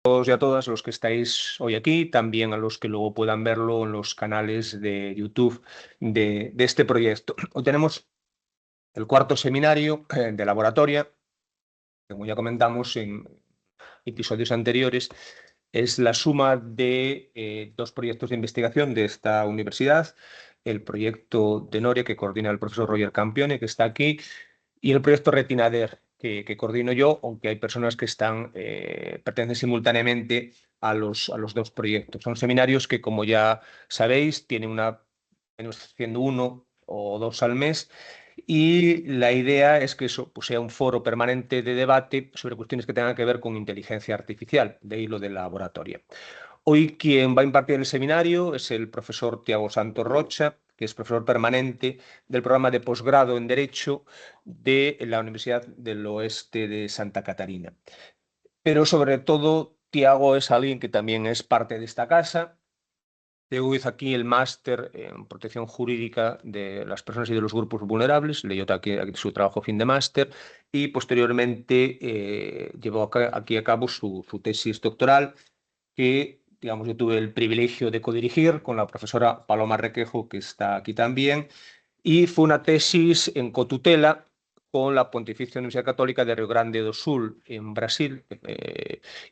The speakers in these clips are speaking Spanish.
Todos y a todas los que estáis hoy aquí, también a los que luego puedan verlo en los canales de YouTube de este proyecto. Hoy tenemos el cuarto seminario de laboratoria, como ya comentamos en episodios anteriores, es la suma de dos proyectos de investigación de esta universidad, el proyecto de Noria, que coordina el profesor Roger Campione, que está aquí, y el proyecto Retinader, que coordino yo, aunque hay personas que pertenecen simultáneamente a los dos proyectos. Son seminarios que, como ya sabéis, tienen haciendo uno o dos al mes, y la idea es que eso pues, sea un foro permanente de debate sobre cuestiones que tengan que ver con inteligencia artificial, de ahí lo de laboratorio. Hoy quien va a impartir el seminario es el profesor Tiago Santos Rocha, que es profesor permanente del programa de posgrado en Derecho de la Universidad del Oeste de Santa Catarina. Pero sobre todo, Tiago es alguien que también es parte de esta casa. Tiago hizo aquí el máster en protección jurídica de las personas y de los grupos vulnerables, leyó aquí su trabajo fin de máster y posteriormente llevó aquí a cabo su tesis doctoral que, digamos, yo tuve el privilegio de codirigir con la profesora Paloma Requejo, que está aquí también, y fue una tesis en cotutela con la Pontificia Universidad Católica de Rio Grande do Sul, en Brasil,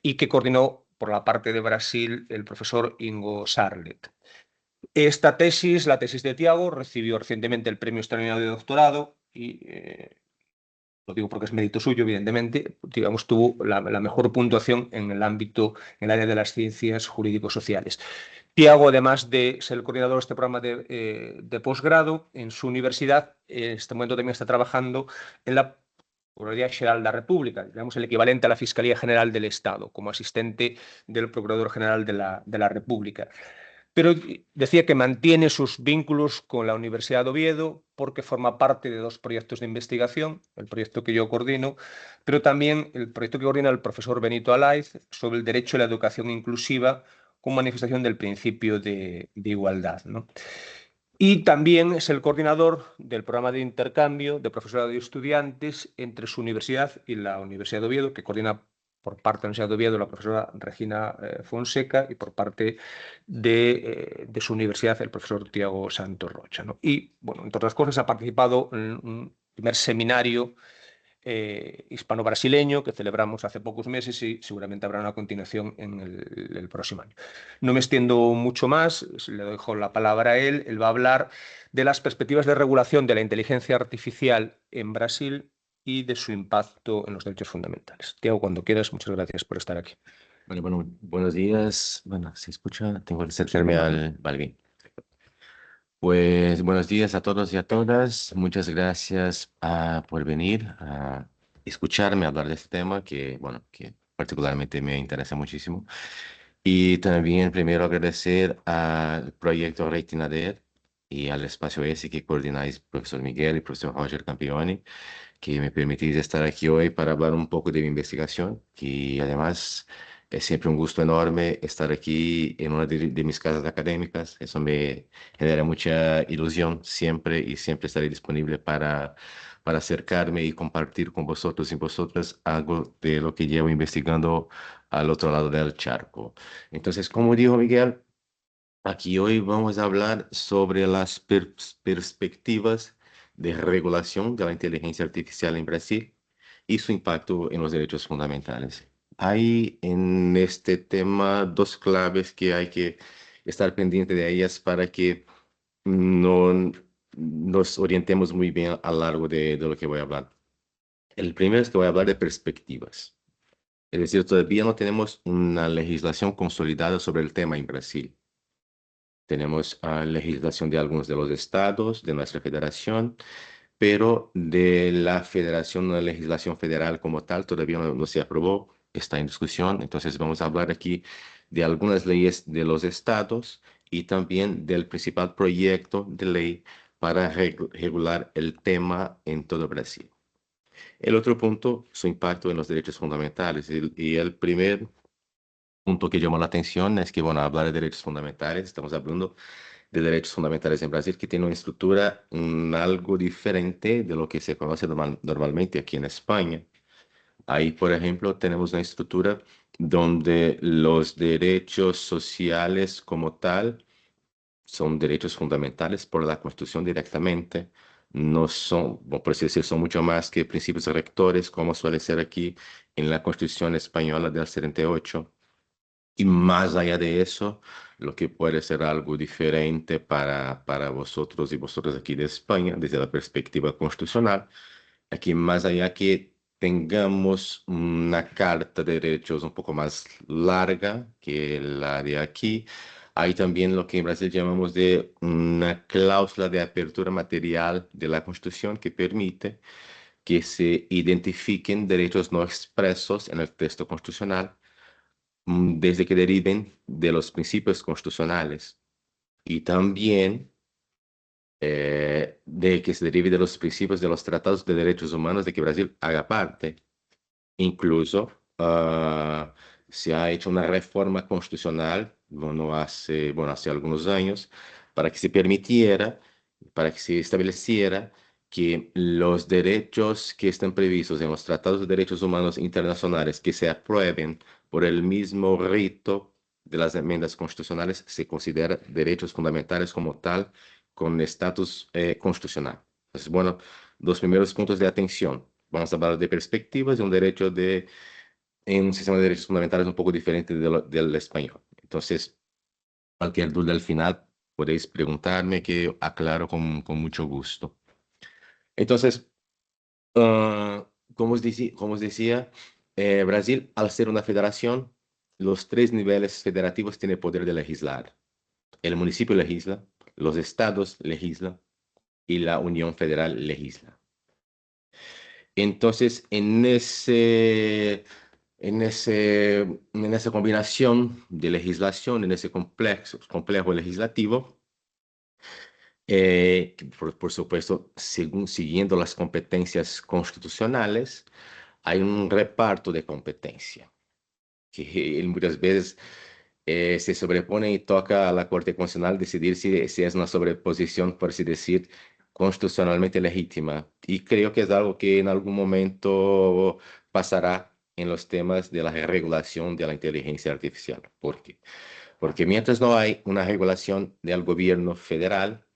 y que coordinó por la parte de Brasil el profesor Ingo Sarlet. Esta tesis, la tesis de Tiago, recibió recientemente el Premio Extraordinario de Doctorado y lo digo porque es mérito suyo, evidentemente, digamos, tuvo la mejor puntuación en el área de las ciencias jurídico-sociales. Tiago, además de ser el coordinador de este programa de posgrado en su universidad, en este momento también está trabajando en la Procuraduría General de la República, digamos el equivalente a la Fiscalía General del Estado, como asistente del Procurador General de la República. Pero decía que mantiene sus vínculos con la Universidad de Oviedo porque forma parte de dos proyectos de investigación, el proyecto que yo coordino, pero también el proyecto que coordina el profesor Benito Alaiz sobre el derecho a la educación inclusiva como manifestación del principio de igualdad, ¿no? Y también es el coordinador del programa de intercambio de profesorado y estudiantes entre su universidad y la Universidad de Oviedo, que coordina por parte de la Universidad de Oviedo la profesora Regina Fonseca y por parte de su universidad el profesor Tiago Santos Rocha, ¿no? Y, bueno, entre otras cosas, ha participado en un primer seminario hispano-brasileño que celebramos hace pocos meses y seguramente habrá una continuación en el próximo año. No me extiendo mucho más, le dejo la palabra a él. Él va a hablar de las perspectivas de regulación de la inteligencia artificial en Brasil y de su impacto en los derechos fundamentales. Tiago, cuando quieras, muchas gracias por estar aquí. Bueno, buenos días. Bueno, ¿se escucha? Tengo que acercarme al Balvin. Pues buenos días a todos y a todas. Muchas gracias por venir a escucharme hablar de este tema bueno, que particularmente me interesa muchísimo. Y también primero agradecer al proyecto Retinader y al espacio ese que coordináis, profesor Miguel y profesor Roger Campioni, que me permitís estar aquí hoy para hablar un poco de mi investigación, que además es siempre un gusto enorme estar aquí en una de mis casas académicas. Eso me genera mucha ilusión siempre y siempre estaré disponible para acercarme y compartir con vosotros y vosotras algo de lo que llevo investigando al otro lado del charco. Entonces, como dijo Miguel, aquí hoy vamos a hablar sobre las perspectivas de regulación de la inteligencia artificial en Brasil y su impacto en los derechos fundamentales. Hay en este tema dos claves que hay que estar pendiente de ellas para que no nos orientemos muy bien a lo largo de lo que voy a hablar. El primero es que voy a hablar de perspectivas. Es decir, todavía no tenemos una legislación consolidada sobre el tema en Brasil. Tenemos legislación de algunos de los estados, de nuestra federación, pero de la federación, la legislación federal como tal, todavía no se aprobó, está en discusión. Entonces vamos a hablar aquí de algunas leyes de los estados y también del principal proyecto de ley para regular el tema en todo Brasil. El otro punto, su impacto en los derechos fundamentales. Y el primer punto que llamó la atención es que, bueno, hablar de derechos fundamentales, estamos hablando de derechos fundamentales en Brasil, que tiene una estructura algo diferente de lo que se conoce normalmente aquí en España. Ahí, por ejemplo, tenemos una estructura donde los derechos sociales como tal son derechos fundamentales por la Constitución directamente, no son, bueno, por así decir, son mucho más que principios rectores, como suele ser aquí en la Constitución española del 78. Y más allá de eso, lo que puede ser algo diferente para vosotros y vosotras aquí de España, desde la perspectiva constitucional, aquí más allá que tengamos una carta de derechos un poco más larga que la de aquí, hay también lo que en Brasil llamamos de una cláusula de apertura material de la Constitución que permite que se identifiquen derechos no expresos en el texto constitucional desde que deriven de los principios constitucionales y también de que se derive de los principios de los tratados de derechos humanos de que Brasil haga parte. Incluso se ha hecho una reforma constitucional, hace algunos años, para que se permitiera, para que se estableciera que los derechos que están previstos en los tratados de derechos humanos internacionales que se aprueben por el mismo rito de las enmiendas constitucionales se consideran derechos fundamentales como tal, con estatus constitucional. Entonces, bueno, dos primeros puntos de atención. Vamos a hablar de perspectivas y un derecho en un sistema de derechos fundamentales un poco diferente del español. Entonces, cualquier duda al final podéis preguntarme que aclaro con mucho gusto. Entonces, como os decía, Brasil, al ser una federación, los tres niveles federativos tienen poder de legislar. El municipio legisla, los estados legislan y la Unión Federal legisla. Entonces, en esa combinación de legislación, en ese complejo legislativo, por supuesto, siguiendo las competencias constitucionales, hay un reparto de competencia que muchas veces se sobrepone y toca a la Corte Constitucional decidir si es una sobreposición, por así decir, constitucionalmente legítima. Y creo que es algo que en algún momento pasará en los temas de la regulación de la inteligencia artificial. ¿Por qué? Porque mientras no hay una regulación del gobierno federal,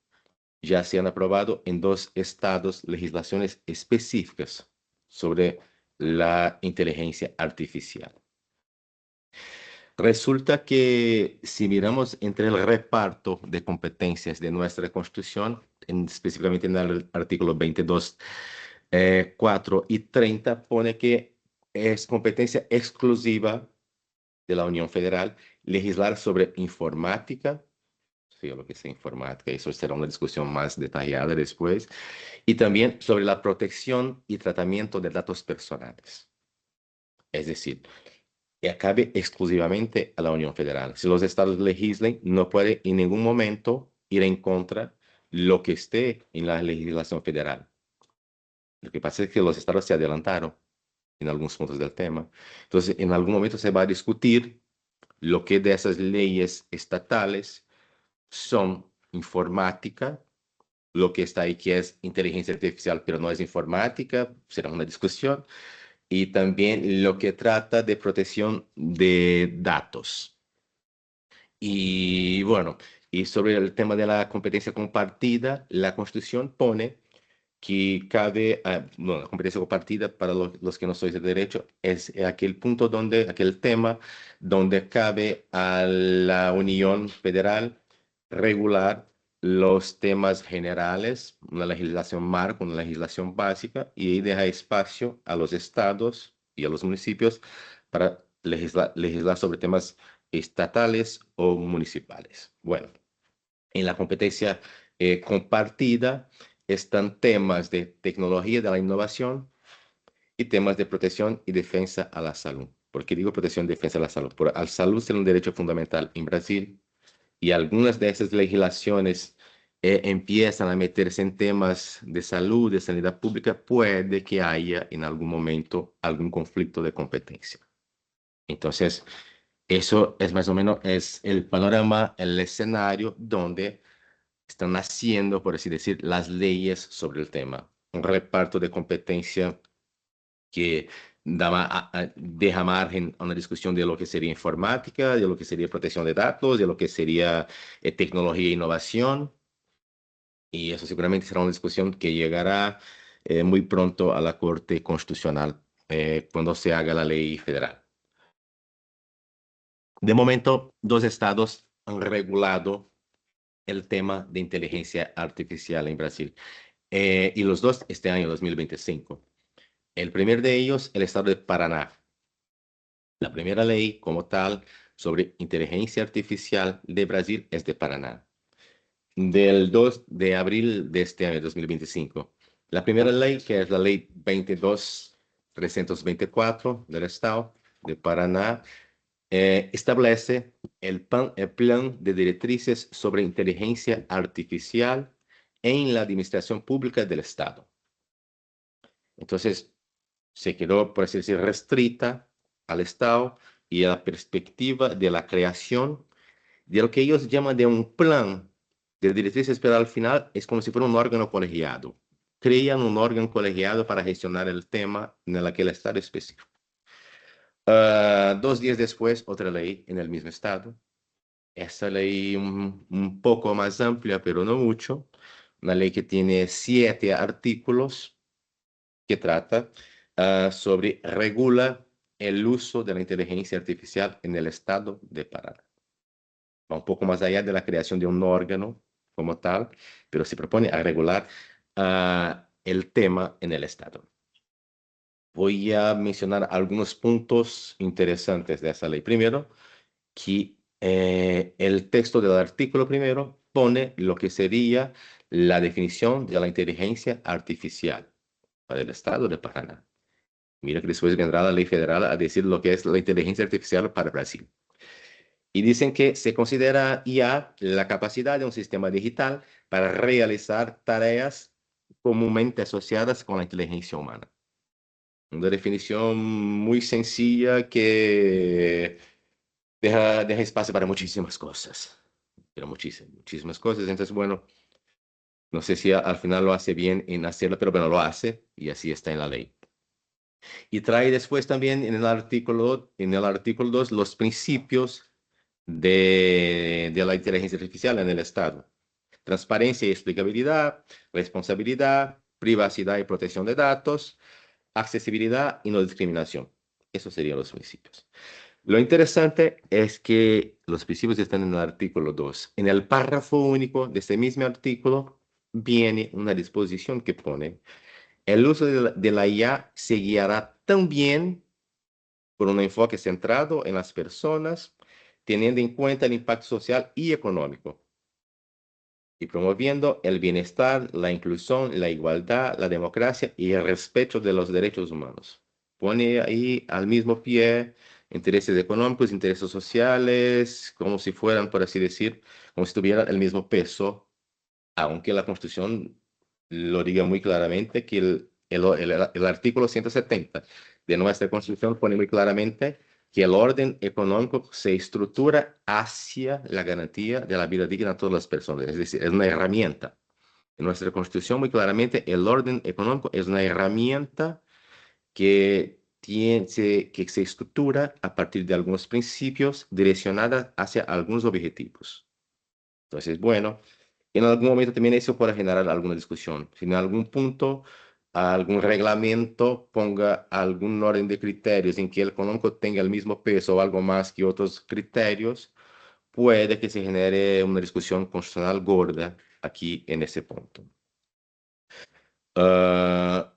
ya se han aprobado en 2 estados legislaciones específicas sobre la inteligencia artificial. Resulta que si miramos entre el reparto de competencias de nuestra Constitución, específicamente en el artículo 22, 4 y 30, pone que es competencia exclusiva de la Unión Federal legislar sobre informática, sí, lo que es informática, eso será una discusión más detallada después, y también sobre la protección y tratamiento de datos personales. Es decir, que acabe exclusivamente a la Unión Federal. Si los estados legislen, no puede en ningún momento ir en contra lo que esté en la legislación federal. Lo que pasa es que los estados se adelantaron en algunos puntos del tema. Entonces, en algún momento se va a discutir lo que de esas leyes estatales son informática, lo que está ahí que es inteligencia artificial, pero no es informática, será una discusión, y también lo que trata de protección de datos. Y bueno, y sobre el tema de la competencia compartida, la Constitución pone que cabe, bueno, la competencia compartida para los que no sois de derecho es aquel punto donde, aquel tema donde cabe a la Unión Federal regular los temas generales, una legislación marco, una legislación básica, y ahí deja espacio a los estados y a los municipios para legislar sobre temas estatales o municipales. Bueno, en la competencia compartida están temas de tecnología de la innovación y temas de protección y defensa a la salud. ¿Por qué digo protección y defensa a la salud? Porque la salud es un derecho fundamental en Brasil y algunas de esas legislaciones empiezan a meterse en temas de salud, de sanidad pública, puede que haya en algún momento algún conflicto de competencia. Entonces, eso es más o menos es el panorama, el escenario donde están naciendo, por así decir, las leyes sobre el tema. Un reparto de competencia que deja margen a una discusión de lo que sería informática, de lo que sería protección de datos, de lo que sería tecnología e innovación. Y eso seguramente será una discusión que llegará muy pronto a la Corte Constitucional cuando se haga la ley federal. De momento, dos estados han regulado el tema de inteligencia artificial en Brasil, y los dos este año 2025. El primer de ellos, el estado de Paraná. La primera ley como tal sobre inteligencia artificial de Brasil es de Paraná, del 2 de abril de este año 2025. La primera ley, que es la ley 22.324 del estado de Paraná, establece el plan de directrices sobre inteligencia artificial en la administración pública del Estado. Entonces, se quedó, por así decir, restrita al Estado y a la perspectiva de la creación de lo que ellos llaman de un plan de directrices, pero al final es como si fuera un órgano colegiado. Crean un órgano colegiado para gestionar el tema en aquel Estado específico. 2 días después, otra ley en el mismo Estado. Esta ley un poco más amplia, pero no mucho. Una ley que tiene 7 artículos que trata sobre regula el uso de la inteligencia artificial en el estado de Paraná. Va un poco más allá de la creación de un órgano como tal, pero se propone a regular el tema en el estado. Voy a mencionar algunos puntos interesantes de esa ley. Primero, que el texto del artículo primero pone lo que sería la definición de la inteligencia artificial para el estado de Paraná. Mira que después vendrá la ley federal a decir lo que es la inteligencia artificial para Brasil. Y dicen que se considera IA la capacidad de un sistema digital para realizar tareas comúnmente asociadas con la inteligencia humana. Una definición muy sencilla que deja espacio para muchísimas cosas. Pero muchísimas cosas. Entonces, bueno, no sé si al final lo hace bien en hacerlo, pero bueno, lo hace y así está en la ley. Y trae después también en el artículo 2 los principios de la inteligencia artificial en el Estado. Transparencia y explicabilidad, responsabilidad, privacidad y protección de datos, accesibilidad y no discriminación. Esos serían los principios. Lo interesante es que los principios están en el artículo 2. En el párrafo único de ese mismo artículo viene una disposición que pone: el uso de la IA se guiará también por un enfoque centrado en las personas, teniendo en cuenta el impacto social y económico, y promoviendo el bienestar, la inclusión, la igualdad, la democracia y el respeto de los derechos humanos. Pone ahí al mismo pie intereses económicos, intereses sociales, como si fueran, por así decir, como si tuvieran el mismo peso, aunque la Constitución lo diga muy claramente, que el artículo 170 de nuestra Constitución pone muy claramente que el orden económico se estructura hacia la garantía de la vida digna a todas las personas. Es decir, es una herramienta. En nuestra Constitución muy claramente el orden económico es una herramienta que se estructura a partir de algunos principios direccionados hacia algunos objetivos. Entonces, bueno, en algún momento también eso puede generar alguna discusión. Si en algún punto algún reglamento ponga algún orden de criterios en que el económico tenga el mismo peso o algo más que otros criterios, puede que se genere una discusión constitucional gorda aquí en ese punto.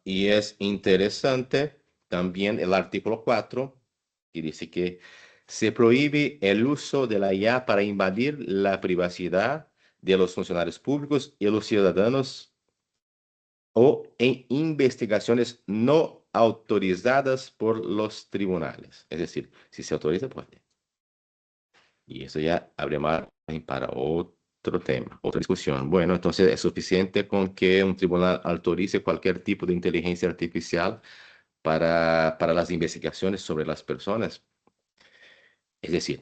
Y es interesante también el artículo 4, que dice que se prohíbe el uso de la IA para invadir la privacidad de los funcionarios públicos y los ciudadanos o en investigaciones no autorizadas por los tribunales. Es decir, si se autoriza, puede. Y eso ya abre margen para otro tema, otra discusión. Bueno, entonces es suficiente con que un tribunal autorice cualquier tipo de inteligencia artificial para las investigaciones sobre las personas. Es decir,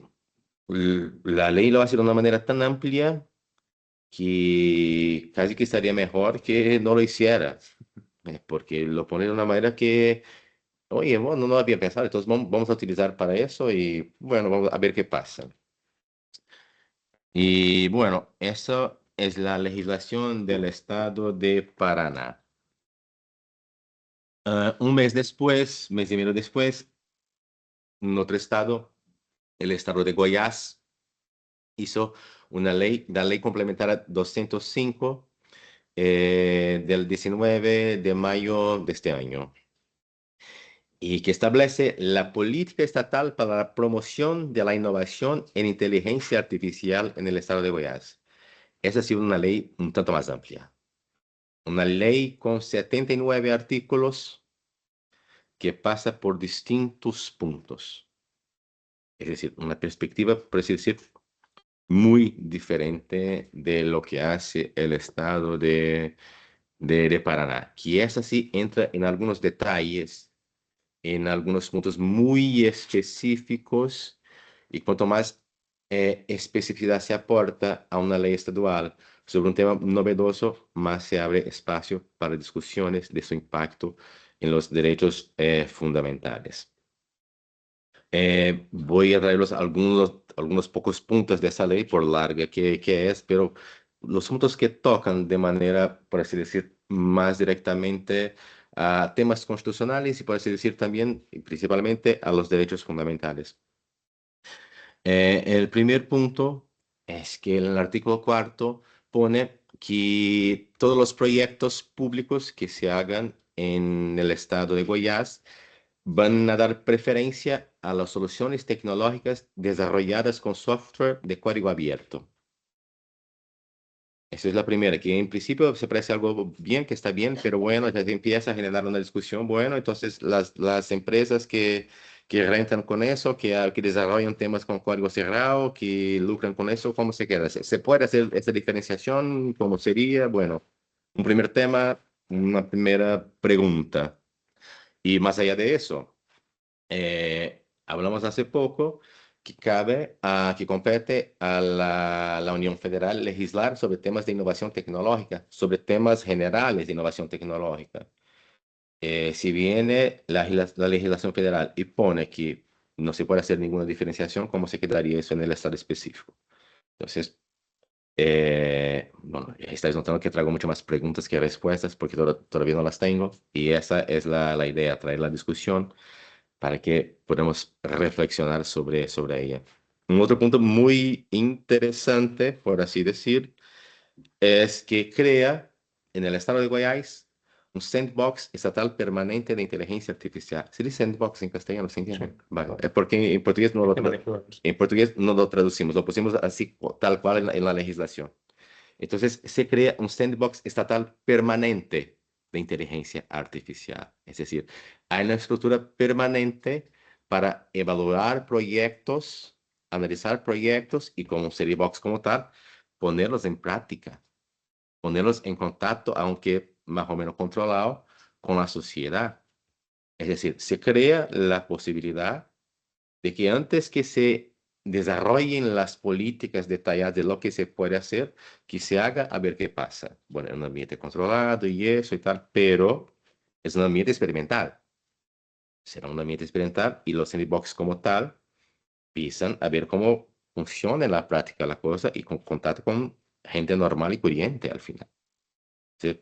la ley lo hace de una manera tan amplia que casi que estaría mejor que no lo hiciera, porque lo pone de una manera que oye, bueno, no había pensado, entonces vamos a utilizar para eso y bueno, vamos a ver qué pasa. Y bueno, eso es la legislación del estado de Paraná. Un mes después, mes y medio después, en otro estado, el estado de Goiás hizo una ley, la ley complementaria 205 del 19 de mayo de este año, y que establece la política estatal para la promoción de la innovación en inteligencia artificial en el estado de Goiás. Esa ha sido una ley un tanto más amplia. Una ley con 79 artículos que pasa por distintos puntos. Es decir, una perspectiva, por así decir, muy diferente de lo que hace el estado de Paraná, que esa sí entra en algunos detalles, en algunos puntos muy específicos, y cuanto más especificidad se aporta a una ley estadual sobre un tema novedoso, más se abre espacio para discusiones de su impacto en los derechos fundamentales. Voy a traerlos algunos pocos puntos de esa ley, por larga que es, pero los puntos que tocan de manera, por así decir, más directamente a temas constitucionales y, por así decir, también y principalmente a los derechos fundamentales. El primer punto es que el artículo cuarto pone que todos los proyectos públicos que se hagan en el estado de Goiás van a dar preferencia a las soluciones tecnológicas desarrolladas con software de código abierto. Esa es la primera, que en principio se parece algo bien, que está bien, pero bueno, ya se empieza a generar una discusión. Bueno, entonces las empresas que rentan con eso, que desarrollan temas con código cerrado, que lucran con eso, ¿cómo se queda? ¿Se puede hacer esa diferenciación? ¿Cómo sería? Bueno, un primer tema, una primera pregunta. Y más allá de eso, hablamos hace poco que que compete a la Unión Federal legislar sobre temas de innovación tecnológica, sobre temas generales de innovación tecnológica. Si viene la legislación federal y pone que no se puede hacer ninguna diferenciación, ¿cómo se quedaría eso en el estado específico? Entonces, bueno, estáis notando que traigo mucho más preguntas que respuestas porque todavía no las tengo, y esa es la idea, traer la discusión para que podamos reflexionar sobre ella. Un otro punto muy interesante, por así decir, es que crea en el estado de Goiás un sandbox estatal permanente de inteligencia artificial. ¿Se dice sandbox en castellano? ¿Se entiende? Sí. Vale, es porque en portugués no lo, Que manejamos. en portugués no lo traducimos, lo pusimos así tal cual en la legislación. Entonces se crea un sandbox estatal permanente de inteligencia artificial. Es decir, hay una estructura permanente para evaluar proyectos, analizar proyectos y, como un sandbox como tal, ponerlos en práctica, ponerlos en contacto, aunque más o menos controlado, con la sociedad. Es decir, se crea la posibilidad de que antes que se desarrollen las políticas detalladas de lo que se puede hacer, que se haga a ver qué pasa. Bueno, en un ambiente controlado y eso y tal, pero es un ambiente experimental. Será un ambiente experimental y los sandbox como tal empiezan a ver cómo funciona en la práctica la cosa y con contacto con gente normal y corriente al final. ¿Sí?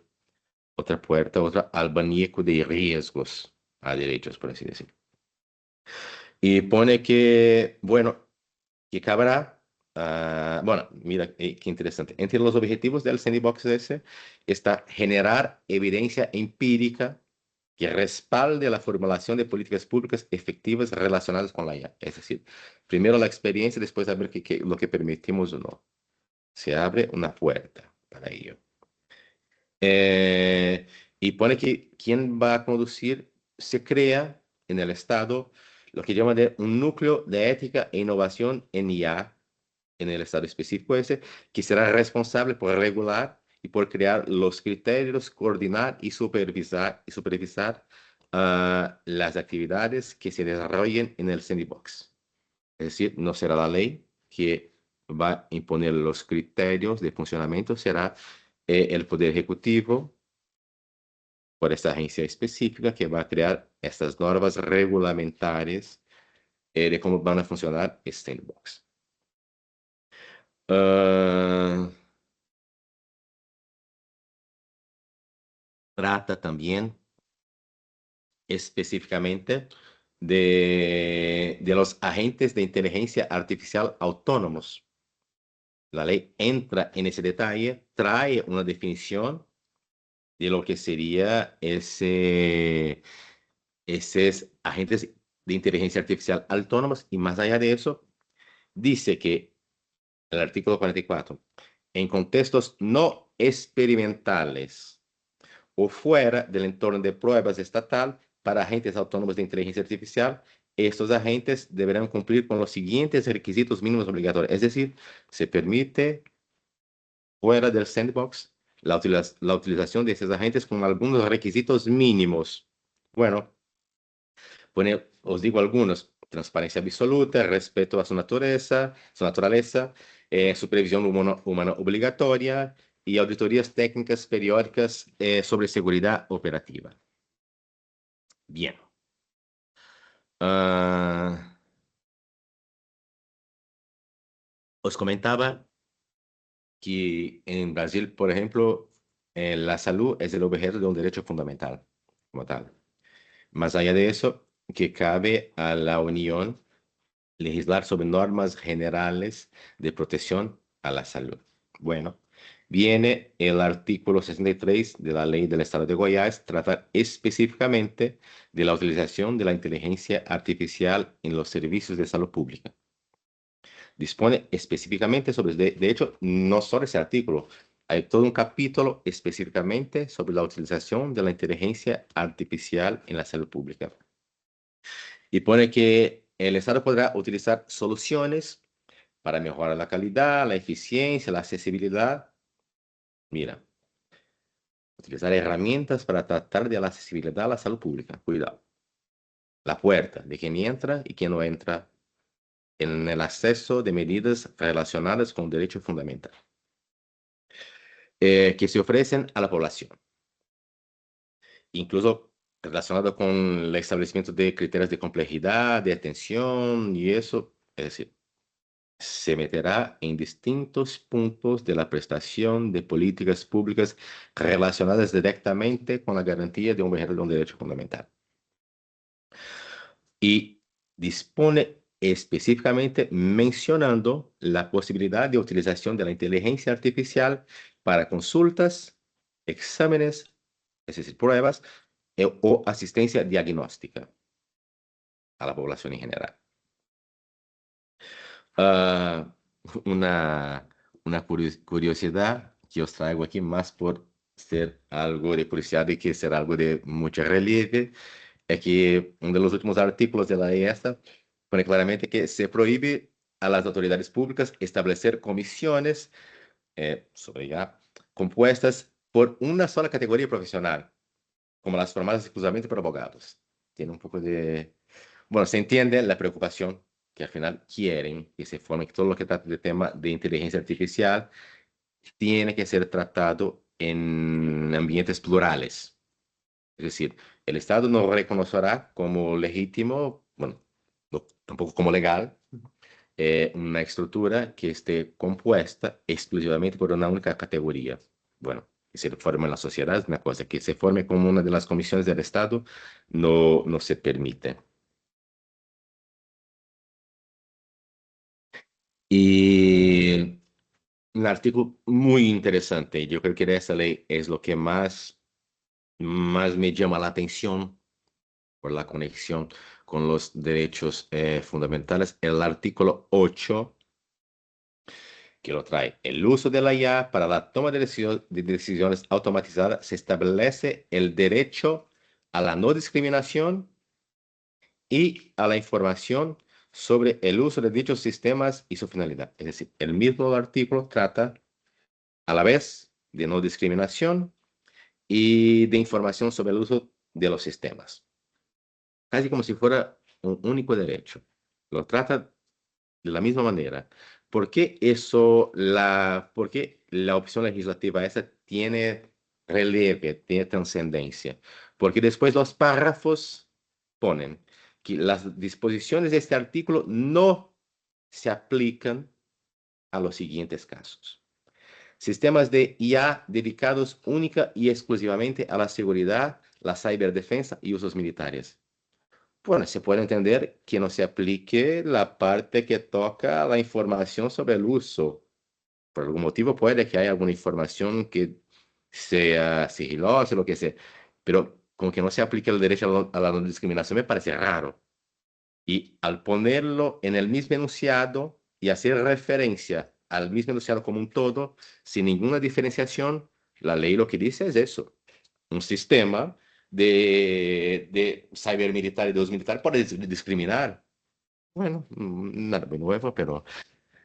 Otra puerta, otro abanico de riesgos a derechos, por así decirlo. Y pone que, bueno, que cabrá, bueno, mira qué interesante. Entre los objetivos del sandbox ese está generar evidencia empírica que respalde la formulación de políticas públicas efectivas relacionadas con la IA. Es decir, primero la experiencia, después a ver lo que permitimos o no. Se abre una puerta para ello. Y pone que quien va a conducir se crea en el Estado lo que llaman de un núcleo de ética e innovación en IA, en el estado específico ese, que será responsable por regular y por crear los criterios, coordinar y supervisar las actividades que se desarrollen en el sandbox. Es decir, no será la ley que va a imponer los criterios de funcionamiento, será el Poder Ejecutivo, por esta agencia específica, que va a crear estas normas regulamentarias de cómo van a funcionar Sandbox. Trata también específicamente de los agentes de inteligencia artificial autónomos. La ley entra en ese detalle, trae una definición de lo que sería esos agentes de inteligencia artificial autónomos y más allá de eso, dice que el artículo 44, en contextos no experimentales o fuera del entorno de pruebas estatal para agentes autónomos de inteligencia artificial, estos agentes deberán cumplir con los siguientes requisitos mínimos obligatorios. Es decir, se permite fuera del sandbox la utilización de esos agentes con algunos requisitos mínimos. Bueno, os digo algunos: transparencia absoluta, respeto a su naturaleza, supervisión humana obligatoria y auditorías técnicas periódicas sobre seguridad operativa. Bien. Os comentaba que en Brasil, por ejemplo, la salud es el objeto de un derecho fundamental, como tal. Más allá de eso, que cabe a la Unión legislar sobre normas generales de protección a la salud. Bueno, viene el artículo 63 de la Ley del Estado de Goiás, trata específicamente de la utilización de la inteligencia artificial en los servicios de salud pública. Dispone específicamente sobre, de hecho, no solo ese artículo, hay todo un capítulo específicamente sobre la utilización de la inteligencia artificial en la salud pública. Y pone que el Estado podrá utilizar soluciones para mejorar la calidad, la eficiencia, la accesibilidad. Mira, utilizar herramientas para tratar de la accesibilidad a la salud pública. Cuidado. La puerta de quien entra y quien no entra en el acceso de medidas relacionadas con derecho fundamental que se ofrecen a la población, incluso relacionado con el establecimiento de criterios de complejidad, de atención y eso, es decir, se meterá en distintos puntos de la prestación de políticas públicas relacionadas directamente con la garantía de un derecho fundamental. Y dispone específicamente mencionando la posibilidad de utilización de la inteligencia artificial para consultas, exámenes, es decir, pruebas o asistencia diagnóstica a la población en general. Ah, una, una curiosidad que os traigo aquí más por ser algo de curiosidad y que ser algo de mucho relieve, es que uno de los últimos artículos de la ley esta pone claramente que se prohíbe a las autoridades públicas establecer comisiones sobre ya compuestas por una sola categoría profesional, como las formadas exclusivamente por abogados. Tiene un poco de... Bueno, se entiende la preocupación que al final quieren que se forme, que todo lo que trata de tema de inteligencia artificial tiene que ser tratado en ambientes plurales. Es decir, el Estado no reconocerá como legítimo, bueno, tampoco como legal, una estructura que esté compuesta exclusivamente por una única categoría. Bueno, que se forme en la sociedad es una cosa, que se forme como una de las comisiones del Estado no se permite. Y un artículo muy interesante. Yo creo que de esa ley es lo que más me llama la atención por la conexión con los derechos fundamentales. El artículo 8, que lo trae. El uso de la IA para la toma de decisiones automatizadas, se establece el derecho a la no discriminación y a la información sobre el uso de dichos sistemas y su finalidad. Es decir, el mismo artículo trata a la vez de no discriminación y de información sobre el uso de los sistemas. Casi como si fuera un único derecho. Lo trata de la misma manera. ¿Por qué la opción legislativa esa tiene relieve, tiene trascendencia? Porque después los párrafos ponen que las disposiciones de este artículo no se aplican a los siguientes casos. Sistemas de IA dedicados única y exclusivamente a la seguridad, la ciberdefensa y usos militares. Bueno, se puede entender que no se aplique la parte que toca la información sobre el uso. Por algún motivo puede que haya alguna información que sea sigilosa, lo que sea, pero con que no se aplique el derecho a la no discriminación me parece raro. Y al ponerlo en el mismo enunciado y hacer referencia al mismo enunciado como un todo, sin ninguna diferenciación, la ley lo que dice es eso. Un sistema de cibermilitar y de uso militar puede discriminar. Bueno, nada muy nuevo, pero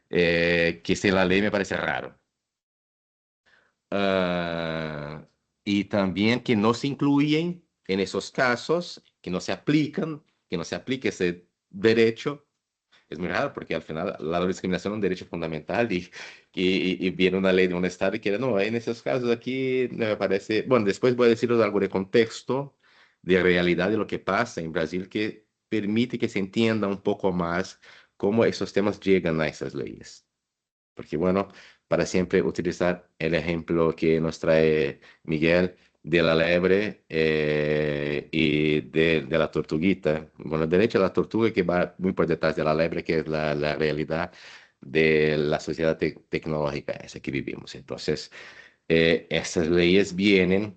que esté en la ley me parece raro. Ah, y también que no se incluyen en esos casos, que no se aplican, que no se aplique ese derecho. Es muy raro porque al final la discriminación es un derecho fundamental y viene una ley de un estado y quiere, no, en esos casos aquí me parece, bueno, después voy a deciros algo de contexto, de realidad de lo que pasa en Brasil que permite que se entienda un poco más cómo esos temas llegan a esas leyes. Porque bueno, para siempre utilizar el ejemplo que nos trae Miguel de la lebre y de la tortuguita. Bueno, de hecho la tortuga que va muy por detrás de la lebre, que es la realidad de la sociedad tecnológica esa que vivimos. Entonces, esas leyes vienen,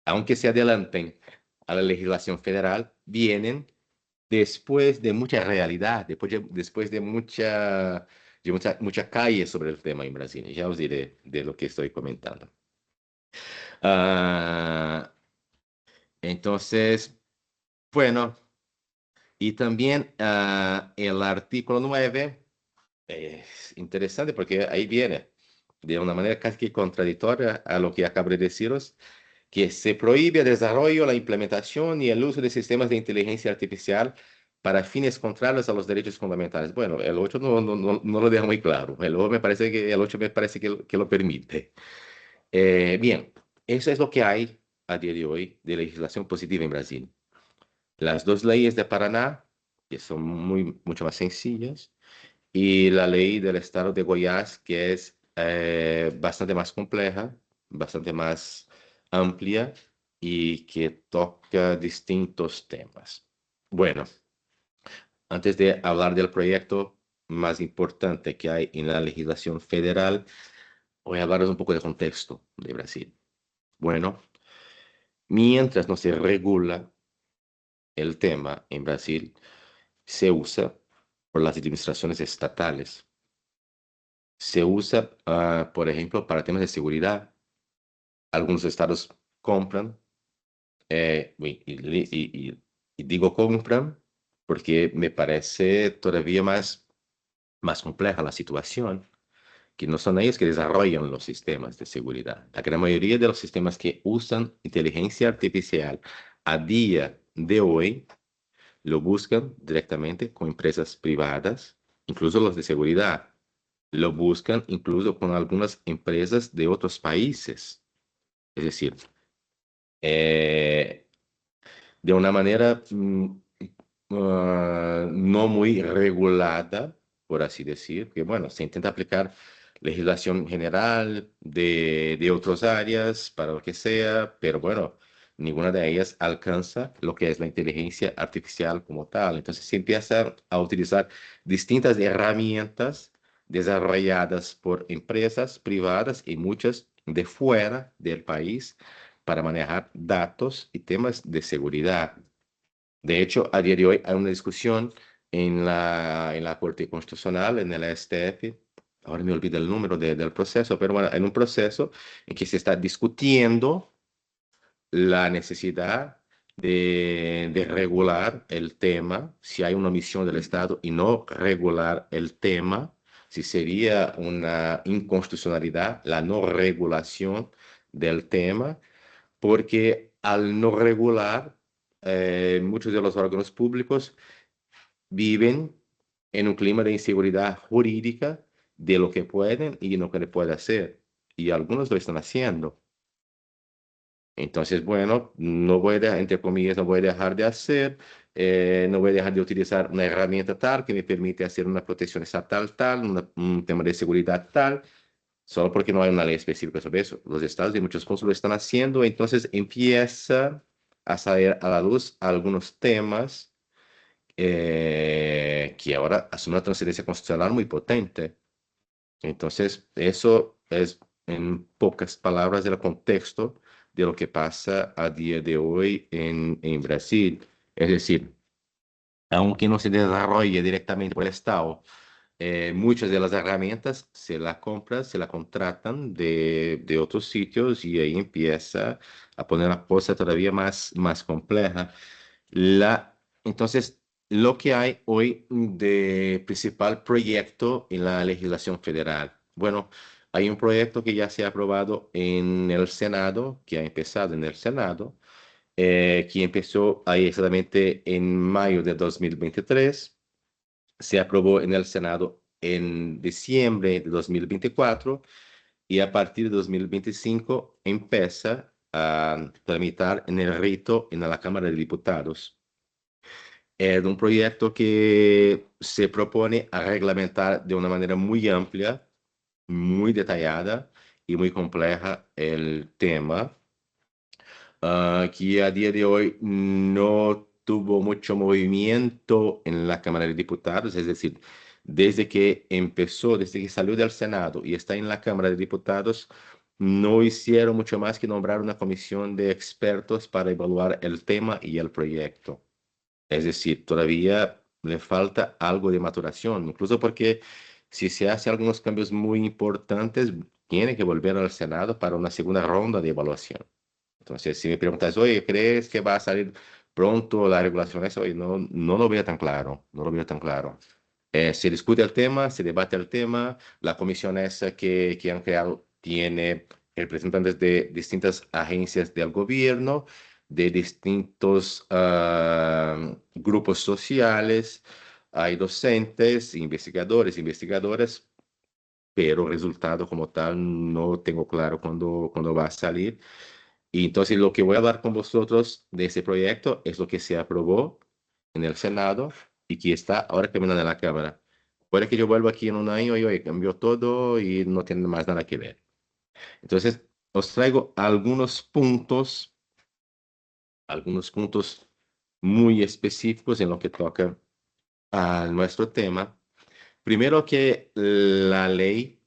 aunque se adelanten a la legislación federal, vienen después de mucha realidad, después de mucha calle sobre el tema en Brasil. Ya os diré de lo que estoy comentando. Ah, entonces, bueno, y también el artículo 9 es interesante porque ahí viene de una manera casi que contradictoria a lo que acabo de deciros, que se prohíbe el desarrollo, la implementación y el uso de sistemas de inteligencia artificial para fines contrarios a los derechos fundamentales. Bueno, el 8 no lo deja muy claro. El 8 me parece que lo permite. Bien, eso es lo que hay a día de hoy de legislación positiva en Brasil. Las dos leyes de Paraná, que son mucho más sencillas, y la ley del estado de Goiás, que es bastante más compleja, bastante más amplia y que toca distintos temas. Bueno, antes de hablar del proyecto más importante que hay en la legislación federal, voy a hablaros un poco de contexto de Brasil. Bueno, mientras no se regula el tema en Brasil, se usa por las administraciones estatales. Se usa, por ejemplo, para temas de seguridad. Algunos estados compran, y digo compran porque me parece todavía más compleja la situación, que no son ellos que desarrollan los sistemas de seguridad. La gran mayoría de los sistemas que usan inteligencia artificial a día de hoy lo buscan directamente con empresas privadas, incluso los de seguridad. Lo buscan incluso con algunas empresas de otros países. Es decir, eh, de una manera no muy regulada, por así decir, que bueno, se intenta aplicar legislación general de otras áreas para lo que sea, pero bueno, ninguna de ellas alcanza lo que es la inteligencia artificial como tal. Entonces se empieza a utilizar distintas herramientas desarrolladas por empresas privadas y muchas de fuera del país para manejar datos y temas de seguridad. De hecho, a día de hoy hay una discusión en la Corte Constitucional, en el STF. Ahora me olvido el número del proceso, pero bueno, en un proceso en que se está discutiendo la necesidad de regular el tema, si hay una omisión del Estado y no regular el tema, si sería una inconstitucionalidad la no regulación del tema, porque al no regular, muchos de los órganos públicos viven en un clima de inseguridad jurídica de lo que pueden y lo que no pueden hacer. Y algunos lo están haciendo. Entonces, bueno, no voy a dejar, entre comillas, no voy a dejar de hacer, no voy a dejar de utilizar una herramienta tal que me permite hacer una protección estatal tal, un tema de seguridad tal, solo porque no hay una ley específica sobre eso. Los estados y muchos puntos lo están haciendo, entonces empieza a salir a la luz algunos temas que ahora hacen una trascendencia constitucional muy potente. Entonces, eso es en pocas palabras el contexto de lo que pasa a día de hoy en Brasil. Es decir, aunque no se desarrolle directamente por el Estado, muchas de las herramientas se la compran, se la contratan de otros sitios y ahí empieza a poner la cosa todavía más compleja. Entonces, lo que hay hoy de principal proyecto en la legislación federal. Bueno, hay un proyecto que ya se ha aprobado en el Senado, que ha empezado en el Senado, que empezó ahí exactamente en mayo de 2023, se aprobó en el Senado en diciembre de 2024 y a partir de 2025 empieza a tramitar en el rito en la Cámara de Diputados. Es un proyecto que se propone a reglamentar de una manera muy amplia, muy detallada y muy compleja el tema, que a día de hoy no tuvo mucho movimiento en la Cámara de Diputados, es decir, desde que empezó, desde que salió del Senado y está en la Cámara de Diputados, no hicieron mucho más que nombrar una comisión de expertos para evaluar el tema y el proyecto. Es decir, todavía le falta algo de maturación, incluso porque si se hace algunos cambios muy importantes, tiene que volver al Senado para una segunda ronda de evaluación. Entonces, si me preguntas, oye, ¿crees que va a salir pronto la regulación? Eso, oye, no, no lo veo tan claro, no lo veo tan claro. Se discute el tema, se debate el tema, la comisión esa que han creado tiene representantes de distintas agencias del gobierno, de distintos grupos sociales, hay docentes, investigadores, investigadoras, pero el resultado como tal no tengo claro cuándo va a salir. Y entonces lo que voy a hablar con vosotros de ese proyecto es lo que se aprobó en el Senado y que está ahora caminando en la Cámara. Puede que yo vuelva aquí en un año y hoy cambió todo y no tiene más nada que ver. Entonces, os traigo algunos puntos muy específicos en lo que toca a nuestro tema. Primero que la ley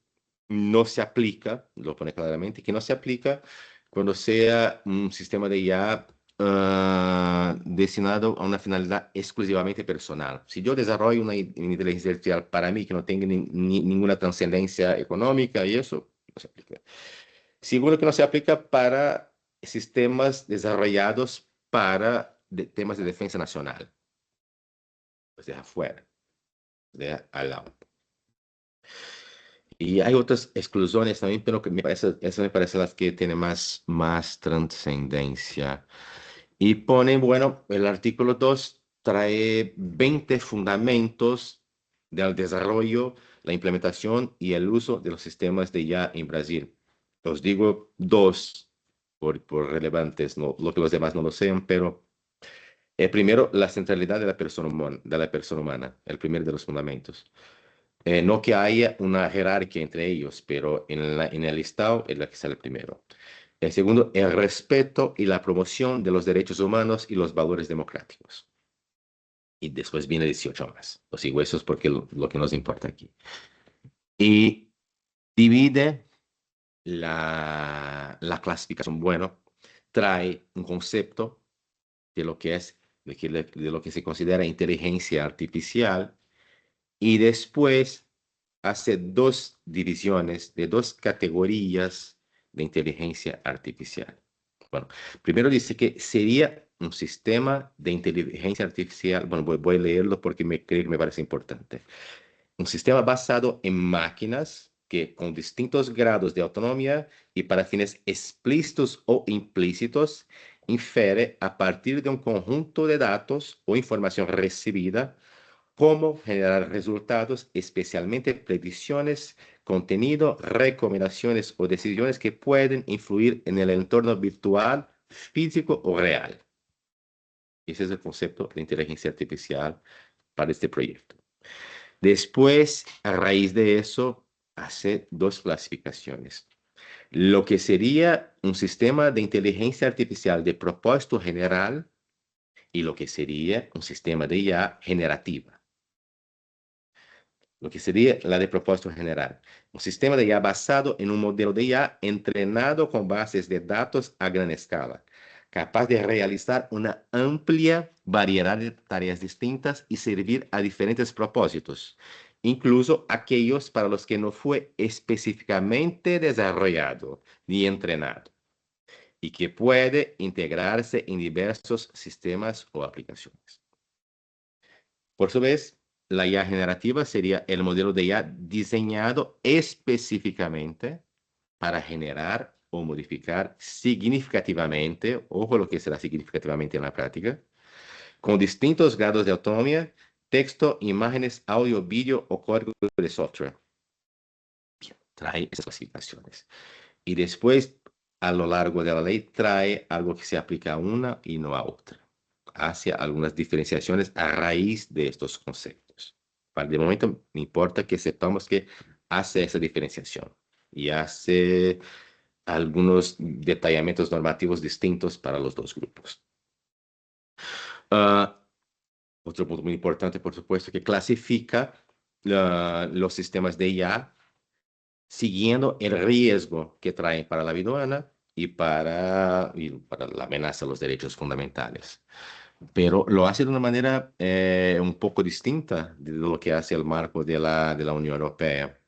no se aplica, lo pone claramente, que no se aplica cuando sea un sistema de IA destinado a una finalidad exclusivamente personal. Si yo desarrollo una inteligencia artificial para mí que no tenga ninguna trascendencia económica y eso, no se aplica. Segundo, que no se aplica para sistemas desarrollados para temas de defensa nacional. O sea, afuera, de al lado. Y hay otras exclusiones también, pero que esas me parecen las que tienen más trascendencia. Y pone, bueno, el artículo 2 trae 20 fundamentos del desarrollo, la implementación y el uso de los sistemas de IA en Brasil. Os digo dos por relevantes, no, lo que los demás no lo sean, pero primero, la centralidad de la persona humana, el primer de los fundamentos. No que haya una jerarquía entre ellos, pero en el listado es la que sale primero. El segundo, el respeto y la promoción de los derechos humanos y los valores democráticos. Y después viene 18 más. Los sigo eso es porque lo que nos importa aquí. Y divide la clasificación. Bueno, trae un concepto de lo que es, de lo que se considera inteligencia artificial y después hace dos divisiones de dos categorías de inteligencia artificial. Bueno, primero dice que sería un sistema de inteligencia artificial, bueno, voy a leerlo porque creo que me parece importante. Un sistema basado en máquinas que con distintos grados de autonomía y para fines explícitos o implícitos infiere a partir de un conjunto de datos o información recibida cómo generar resultados, especialmente predicciones, contenido, recomendaciones o decisiones que pueden influir en el entorno virtual físico o real. Ese es el concepto de inteligencia artificial para este proyecto. Después, a raíz de eso, hace dos clasificaciones. Lo que sería un sistema de inteligencia artificial de propósito general y lo que sería un sistema de IA generativa. Lo que sería la de propósito general. Un sistema de IA basado en un modelo de IA entrenado con bases de datos a gran escala, capaz de realizar una amplia variedad de tareas distintas y servir a diferentes propósitos, incluso aquellos para los que no fue específicamente desarrollado ni entrenado, y que puede integrarse en diversos sistemas o aplicaciones. Por su vez, la IA generativa sería el modelo de IA diseñado específicamente para generar o modificar significativamente, ojo lo que será significativamente en la práctica, con distintos grados de autonomía, texto, imágenes, audio, vídeo o código de software. Bien, trae esas clasificaciones. Y después, a lo largo de la ley, trae algo que se aplica a una y no a otra. Hace algunas diferenciaciones a raíz de estos conceptos. De momento, me importa que sepamos que hace esa diferenciación y hace algunos detallamientos normativos distintos para los dos grupos. Otro punto muy importante, por supuesto, que clasifica los sistemas de IA siguiendo el riesgo que traen para la vida humana y para la amenaza a los derechos fundamentales. Pero lo hace de una manera un poco distinta de lo que hace el marco de la Unión Europea.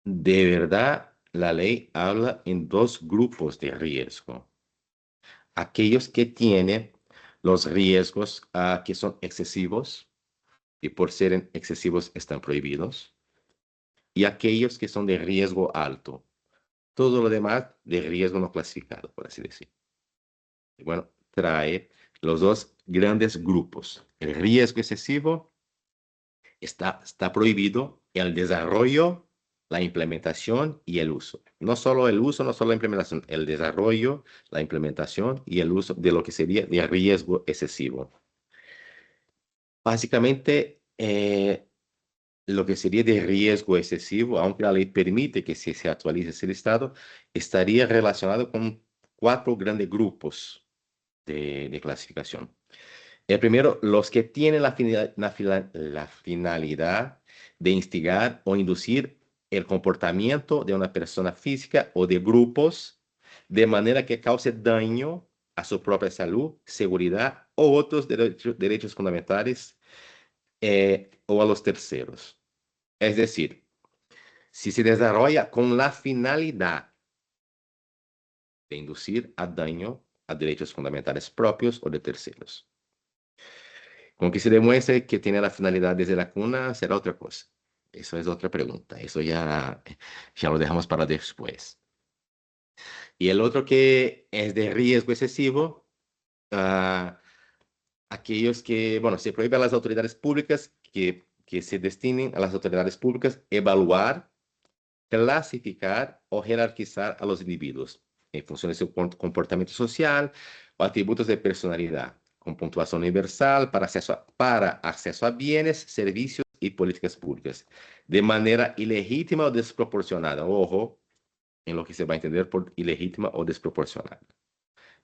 De verdad, la ley habla en dos grupos de riesgo. Aquellos que tienen los riesgos que son excesivos y por ser excesivos están prohibidos, y aquellos que son de riesgo alto. Todo lo demás de riesgo no clasificado, por así decir. Y bueno, trae los dos grandes grupos. El riesgo excesivo está prohibido el desarrollo, la implementación y el uso. No solo el uso, no solo la implementación, el desarrollo, la implementación y el uso de lo que sería de riesgo excesivo. Básicamente, lo que sería de riesgo excesivo, aunque la ley permite que se actualice ese listado, estaría relacionado con 4 grandes grupos de clasificación. El primero, los que tienen la finalidad de instigar o inducir el comportamiento de una persona física o de grupos de manera que cause daño a su propia salud, seguridad o otros derechos fundamentales o a los terceros. Es decir, si se desarrolla con la finalidad de inducir a daño a derechos fundamentales propios o de terceros. Con que se demuestre que tiene la finalidad desde la cuna, será otra cosa. Eso es otra pregunta. Eso ya lo dejamos para después. Y el otro que es de riesgo excesivo, aquellos que, bueno, se prohíbe a las autoridades públicas que se destinen a las autoridades públicas evaluar, clasificar o jerarquizar a los individuos en función de su comportamiento social o atributos de personalidad, con puntuación universal para acceso a bienes, servicios y políticas públicas, de manera ilegítima o desproporcionada. Ojo, en lo que se va a entender por ilegítima o desproporcionada.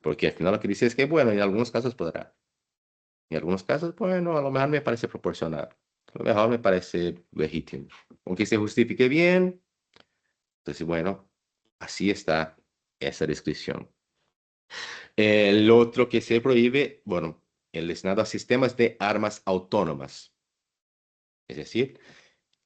Porque al final lo que dice es que, bueno, en algunos casos podrá. En algunos casos, bueno, a lo mejor me parece proporcional. A lo mejor me parece legítimo. Aunque se justifique bien, entonces, bueno, así está esa descripción. El otro que se prohíbe, bueno, el destinado a sistemas de armas autónomas. Es decir,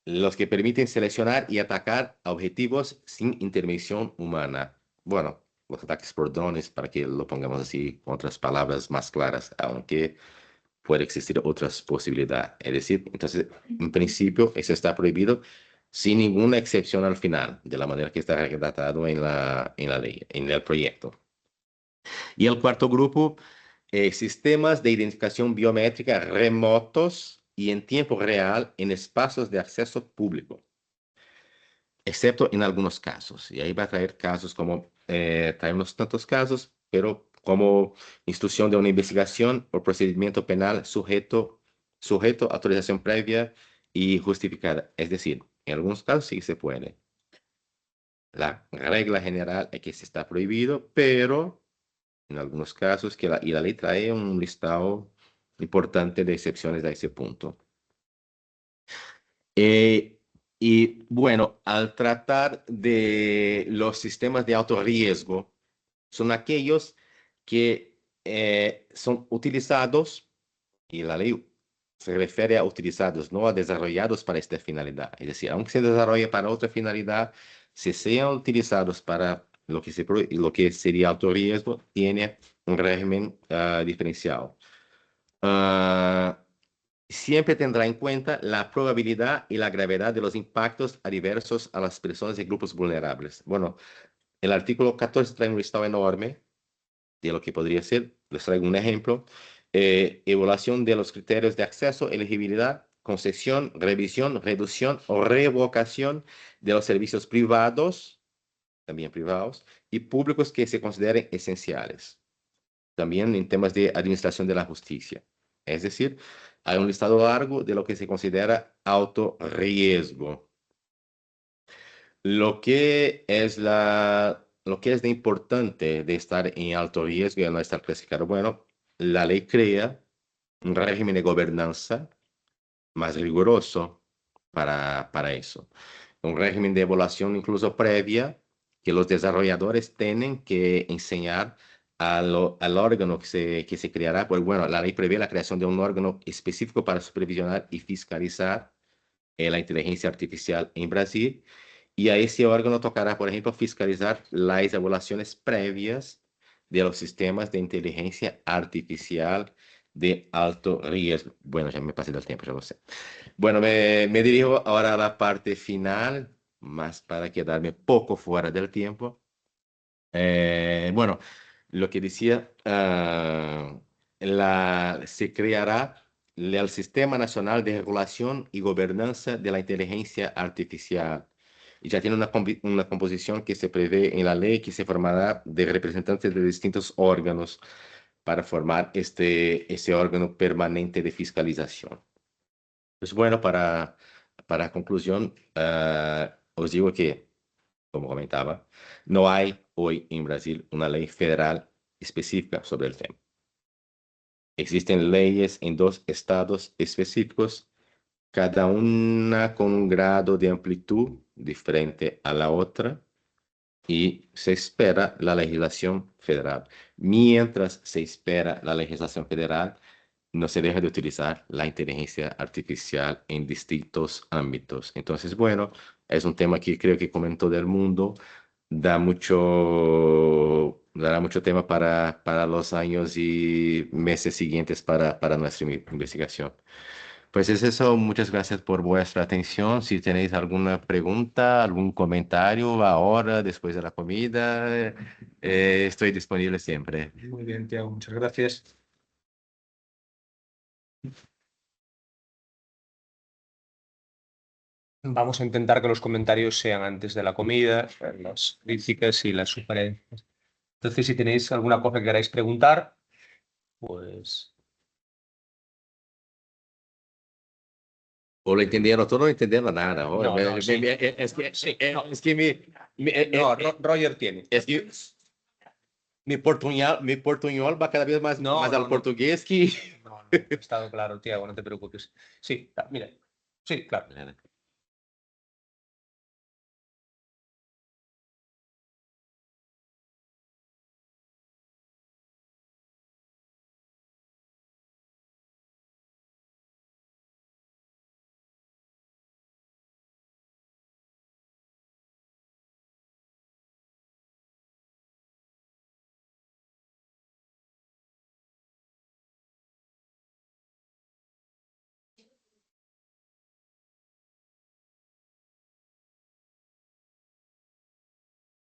los que permiten seleccionar y atacar a objetivos sin intervención humana. Bueno, los ataques por drones, para que lo pongamos así, con otras palabras más claras, aunque puede existir otras posibilidades. Es decir, entonces, en principio, eso está prohibido sin ninguna excepción al final, de la manera que está redactado en la ley, en el proyecto. Y el cuarto grupo, sistemas de identificación biométrica remotos y en tiempo real en espacios de acceso público, excepto en algunos casos. Y ahí va a traer casos como, traemos tantos casos, pero como instrucción de una investigación o procedimiento penal sujeto a autorización previa y justificada. Es decir, en algunos casos sí se puede. La regla general es que se está prohibido, pero en algunos casos y la ley trae un listado importante de excepciones a ese punto. Y bueno, al tratar de los sistemas de alto riesgo, son aquellos que son utilizados, y la ley se refiere a utilizados, no a desarrollados para esta finalidad. Es decir, aunque se desarrolle para otra finalidad, si sean utilizados para lo que sería alto riesgo, tiene un régimen diferenciado. Siempre tendrá en cuenta la probabilidad y la gravedad de los impactos adversos a las personas y grupos vulnerables. Bueno, el artículo 14 trae un listado enorme de lo que podría ser. Les traigo un ejemplo. Evaluación de los criterios de acceso, elegibilidad, concesión, revisión, reducción o revocación de los servicios privados, también privados, y públicos que se consideren esenciales. También en temas de administración de la justicia. Es decir, hay un listado largo de lo que se considera alto riesgo. Lo que es de importante de estar en alto riesgo y no estar clasificado, bueno, la ley crea un régimen de gobernanza más riguroso para eso. Un régimen de evaluación incluso previa que los desarrolladores tienen que enseñar al órgano que se creará. Pues bueno, la ley prevé la creación de un órgano específico para supervisionar y fiscalizar la inteligencia artificial en Brasil. Y a ese órgano tocará, por ejemplo, fiscalizar las evaluaciones previas de los sistemas de inteligencia artificial de alto riesgo. Bueno, ya me pasé del tiempo, ya lo sé. Bueno, me dirijo ahora a la parte final, más para quedarme poco fuera del tiempo. Bueno, lo que decía, se creará el Sistema Nacional de Regulación y Gobernanza de la Inteligencia Artificial. Y ya tiene una composición que se prevé en la ley que se formará de representantes de distintos órganos para formar ese órgano permanente de fiscalización. Pues bueno, para conclusión, os digo que, como comentaba, no hay hoy en Brasil una ley federal específica sobre el tema. Existen leyes en 2 estados específicos, cada una con un grado de amplitud diferente a la otra, y se espera la legislación federal. Mientras se espera la legislación federal, no se deja de utilizar la inteligencia artificial en distintos ámbitos. Entonces, bueno, es un tema que creo que como en todo el mundo dará mucho tema para los años y meses siguientes para nuestra investigación. Pues es eso, muchas gracias por vuestra atención. Si tenéis alguna pregunta, algún comentario ahora, después de la comida, estoy disponible siempre. Muy bien, Tiago, muchas gracias. Vamos a intentar que los comentarios sean antes de la comida, las críticas y las sugerencias. Entonces, si tenéis alguna cosa que queráis preguntar, pues... O lo entendieron todo, no entendieron nada. No, sí. Sí, no. Es que Roger tiene. es que mi portuñol va cada vez más, No, más no, al no. portugués que... No, ha estado claro, Tiago, no te preocupes. Sí, mira. Sí, claro.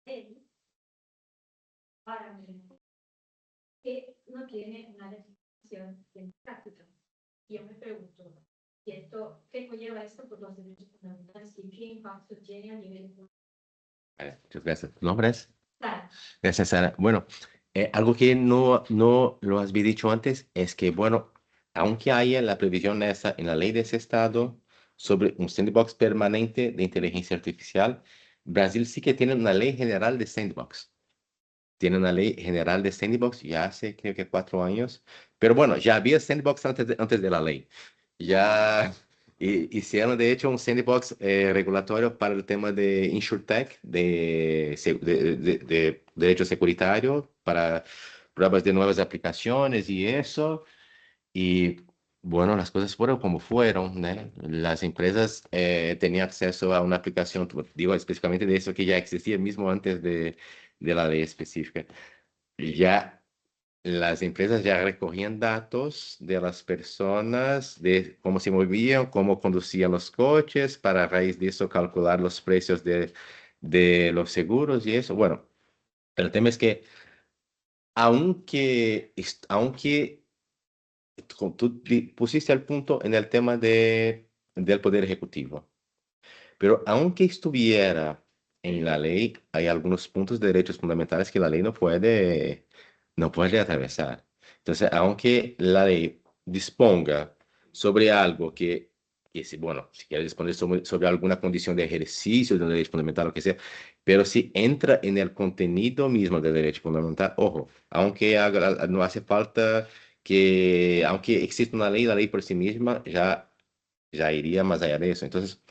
Él, para mí, que no tiene una definición en práctica. Y yo me pregunto, ¿y esto, qué conlleva esto por los derechos fundamentales y qué impacto tiene a nivel Muchas gracias. ¿Nombres? Sara? Gracias, Sara. Bueno, Algo que no lo has dicho antes es que, bueno, aunque haya la previsión esa en la ley de ese estado sobre un sandbox permanente de inteligencia artificial, Brasil sí que tiene una ley general de sandbox. Tiene una ley general de sandbox ya hace creo que 4 años, pero bueno, ya había sandbox antes de la ley. Ya hicieron de hecho un sandbox regulatorio para el tema de InsurTech, de derecho securitario, para pruebas de nuevas aplicaciones y eso. Y bueno, las cosas fueron como fueron, ¿no? Las empresas tenían acceso a una aplicación, digo específicamente de eso que ya existía mismo antes de la ley específica. Ya las empresas ya recogían datos de las personas, de cómo se movían, cómo conducían los coches, para a raíz de eso calcular los precios de los seguros y eso. Bueno, el tema es que aunque tú pusiste el punto en el tema del Poder Ejecutivo, pero aunque estuviera en la ley, hay algunos puntos de derechos fundamentales que la ley no puede atravesar. Entonces, aunque la ley disponga sobre algo bueno, si quiere disponer sobre alguna condición de ejercicio de un derecho fundamental, lo que sea, pero si entra en el contenido mismo del derecho fundamental, ojo, no hace falta aunque exista una ley, la ley por sí misma ya iría más allá de eso. Entonces,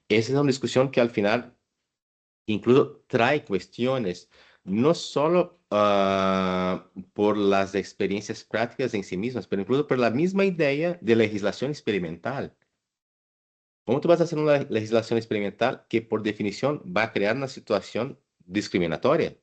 esa es una discusión que al final incluso trae cuestiones, no solo por las experiencias prácticas en sí mismas, pero incluso por la misma idea de legislación experimental. ¿Cómo tú vas a hacer una legislación experimental que por definición va a crear una situación discriminatoria,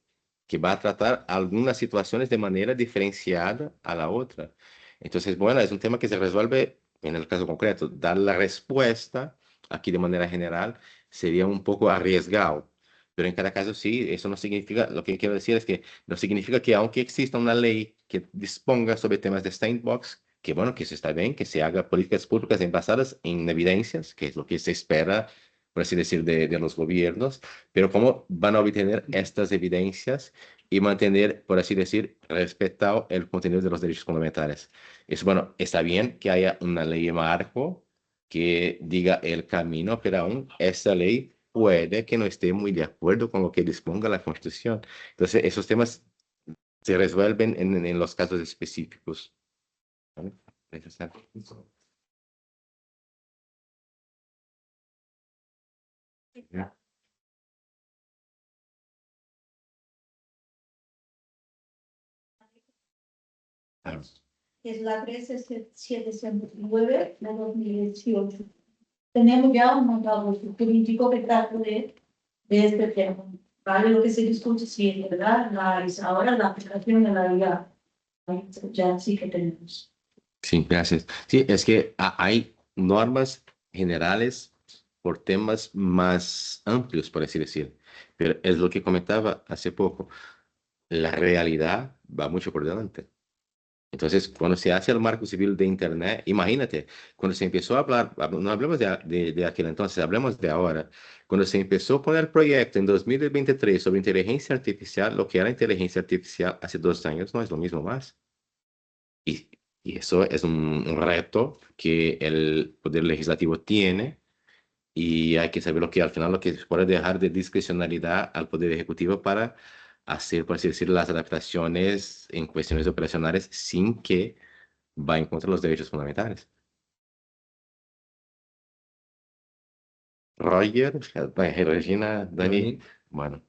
que va a tratar algunas situaciones de manera diferenciada a la otra? Entonces, bueno, es un tema que se resuelve en el caso concreto. Dar la respuesta aquí de manera general sería un poco arriesgado. Pero en cada caso sí, eso no significa, lo que quiero decir es que no significa que aunque exista una ley que disponga sobre temas de sandbox, que bueno, que se está bien, que se haga políticas públicas basadas en evidencias, que es lo que se espera, por así decir, de los gobiernos, pero cómo van a obtener estas evidencias y mantener, por así decir, respetado el contenido de los derechos fundamentales. Es bueno, está bien que haya una ley marco que diga el camino, pero aún esa ley puede que no esté muy de acuerdo con lo que disponga la Constitución. Entonces, esos temas se resuelven en los casos específicos. ¿Vale? Necesario. Ya. Claro. Es la 13709 de 2018. Tenemos ya un montado político que trata de este tema. ¿Vale? Lo que se discute sí es verdad, ahora la aplicación de la IA. Ya sí que tenemos. Sí, gracias. Sí, es que hay normas generales por temas más amplios, por así decir. Pero es lo que comentaba hace poco. La realidad va mucho por delante. Entonces, cuando se hace el marco civil de Internet, imagínate, cuando se empezó a hablar, no hablemos de aquel entonces, hablemos de ahora. Cuando se empezó con el proyecto en 2023 sobre inteligencia artificial, lo que era inteligencia artificial hace 2 años no es lo mismo más. Y, y eso es un reto que el Poder Legislativo tiene y hay que saber al final lo que se puede dejar de discrecionalidad al Poder Ejecutivo para hacer, por así decirlo, las adaptaciones en cuestiones operacionales sin que va en contra de los derechos fundamentales. Roger, Regina, Dani, bueno.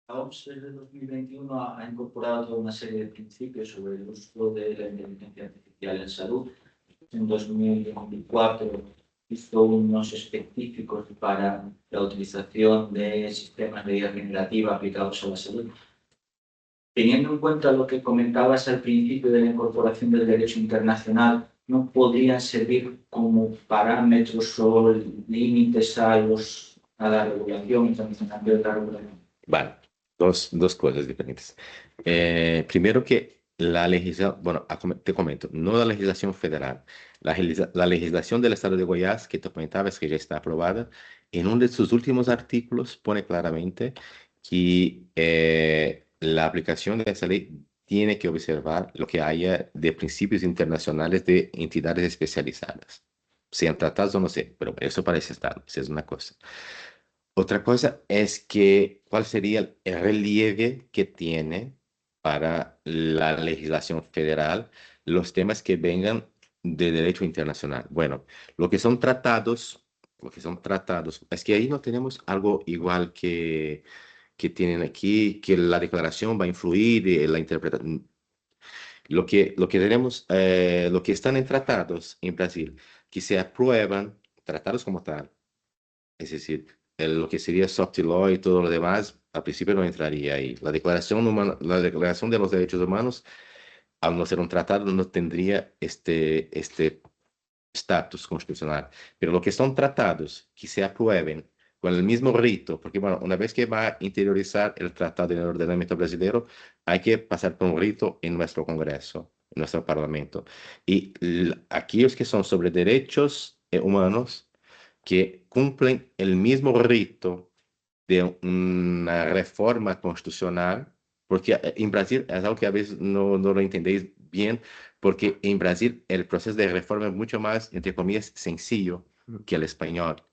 La OMS desde 2021 ha incorporado toda una serie de principios sobre el uso de la inteligencia artificial en salud. En 2024 hizo unos específicos para la utilización de sistemas de IA generativa aplicados a la salud. Teniendo en cuenta lo que comentabas al principio de la incorporación del derecho internacional, ¿no podrían servir como parámetros o límites a la regulación internacional de la regulación? Vale, dos cosas diferentes. Primero que la legislación, bueno, te comento, no la legislación federal, la legislación del estado de Goiás, que te comentaba, es que ya está aprobada, en uno de sus últimos artículos pone claramente que la aplicación de esa ley tiene que observar lo que haya de principios internacionales de entidades especializadas, sean tratados o no sé, pero eso parece estar, esa es una cosa. Otra cosa es que, ¿cuál sería el relieve que tiene para la legislación federal los temas que vengan de derecho internacional? Bueno, lo que son tratados, es que ahí no tenemos algo igual que tienen aquí, que la declaración va a influir en la interpretación. Lo que tenemos, lo que están en tratados en Brasil, que se aprueban, tratados como tal, es decir, lo que sería soft law y todo lo demás, al principio no entraría ahí. La Declaración de los Derechos Humanos, al no ser un tratado, no tendría este estatus constitucional. Pero lo que son tratados que se aprueben con el mismo rito, porque bueno, una vez que va a interiorizar el tratado en el ordenamiento brasileño, hay que pasar por un rito en nuestro Congreso, en nuestro Parlamento. Y aquellos que son sobre derechos humanos, que cumplen el mismo rito de una reforma constitucional, porque en Brasil es algo que a veces no lo entendéis bien, porque en Brasil el proceso de reforma es mucho más, entre comillas, sencillo que el español.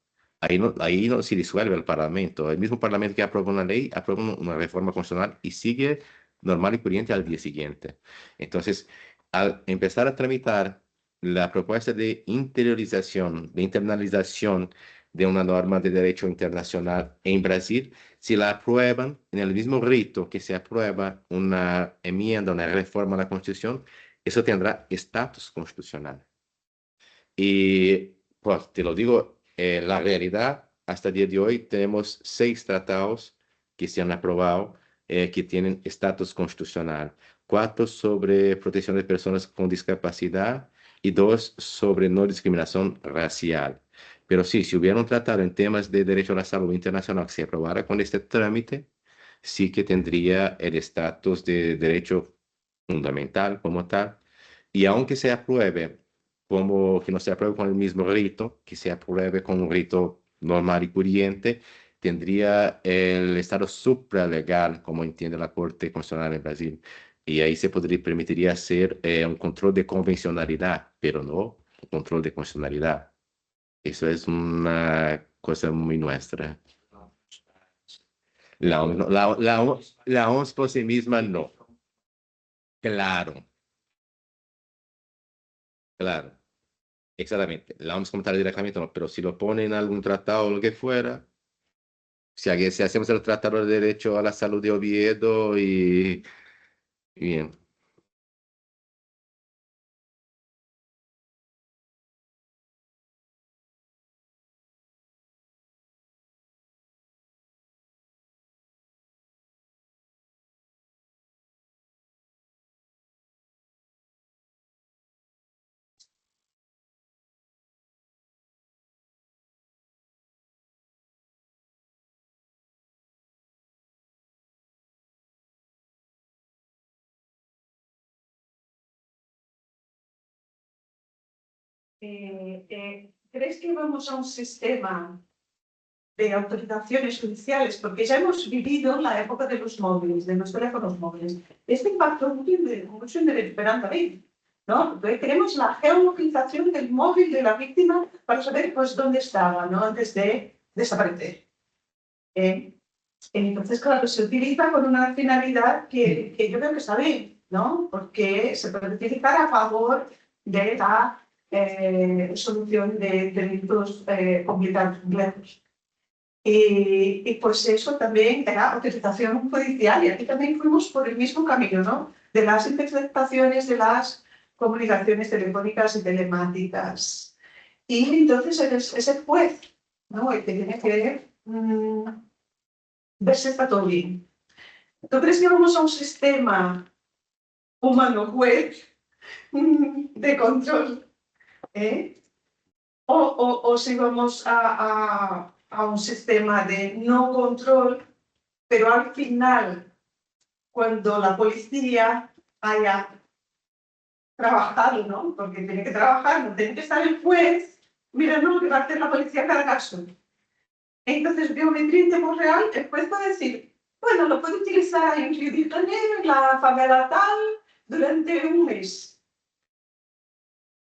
Ahí no se disuelve el Parlamento. El mismo Parlamento que aprueba una ley, aprueba una reforma constitucional y sigue normal y corriente al día siguiente. Entonces, al empezar a tramitar la propuesta de interiorización, de internalización de una norma de derecho internacional en Brasil, si la aprueban en el mismo rito que se aprueba una enmienda, una reforma a la Constitución, eso tendrá estatus constitucional. Y pues te lo digo, la realidad, hasta el día de hoy tenemos 6 tratados que se han aprobado que tienen estatus constitucional. 4 sobre protección de personas con discapacidad y 2 sobre no discriminación racial. Pero sí, si hubiera un tratado en temas de derecho a la salud internacional que se aprobara con este trámite, sí que tendría el estatus de derecho fundamental como tal. Y aunque se apruebe, como que no se apruebe con el mismo rito, que se apruebe con un rito normal y corriente, tendría el estado supralegal, como entiende la Corte Constitucional en Brasil. Y ahí se permitiría hacer un control de convencionalidad, pero no un control de constitucionalidad. Eso es una cosa muy nuestra. La OMS por sí misma no. Claro, claro. Exactamente. La OMS como tal directamente no, pero si lo pone en algún tratado o lo que fuera, si hacemos el tratado de derecho a la salud de Oviedo y bien. ¿Crees que vamos a un sistema de autorizaciones judiciales? Porque ya hemos vivido la época de los móviles, de los teléfonos móviles. Este impactó mucho en derecho penal también, ¿no? Queremos la geolocalización del móvil de la víctima para saber pues, dónde estaba, ¿no? Antes de desaparecer. Entonces, claro, se utiliza con una finalidad que yo creo que está bien, ¿no? Porque se puede utilizar a favor de la solución de delitos complejos. Y pues eso también era utilización judicial y aquí también fuimos por el mismo camino, ¿no? De las interceptaciones de las comunicaciones telefónicas y telemáticas. Y entonces es el juez, ¿no? El que tiene que ver si está todo bien. ¿Tú crees que vamos a un sistema humano-juez de control? O si vamos a un sistema de no control, pero al final, cuando la policía haya trabajado, ¿no? Porque tiene que trabajar, no tiene que estar el juez mirando lo que va a hacer la policía en cada caso. Entonces, biometría en tiempo real, el juez puede decir, bueno, lo puede utilizar en Río de Janeiro, en la favela tal, durante un mes.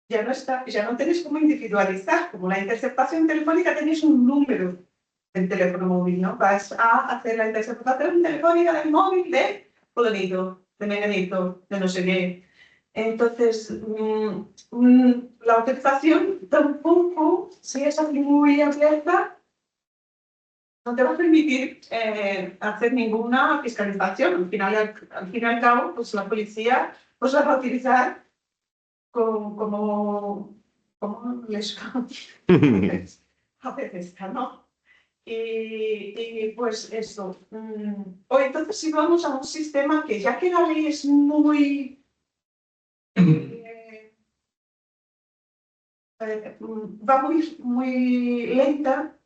Ya no está, ya no tenéis como individualizar, como la interceptación telefónica tenéis un número del teléfono móvil, ¿no? Vas a hacer la interceptación telefónica del móvil de fulanito, de menganito, de no sé qué. Entonces, la utilización tampoco, si es así muy abierta, no te va a permitir hacer ninguna fiscalización. Al fin y al cabo, pues la policía pues la va a utilizar como les a veces, ¿no? Pues eso. O entonces si vamos a un sistema que ya que la ley es muy va muy lenta,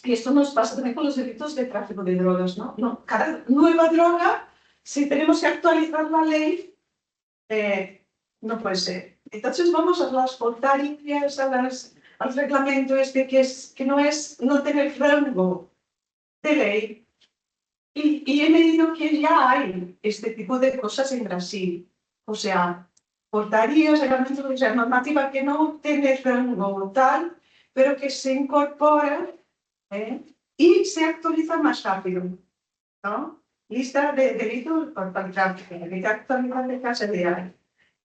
y esto nos pasa también con los delitos de tráfico de drogas, ¿no? Cada nueva droga, si tenemos que actualizar la ley, no puede ser. Entonces vamos a las portarias, al reglamento este que no tener rango de ley. Y he leído que ya hay este tipo de cosas en Brasil. O sea, portarías, reglamento, o sea, normativa que no tiene rango tal, pero que se incorpora y se actualiza más rápido, ¿no? Lista de delitos por tráfico, actualidad de casa de área.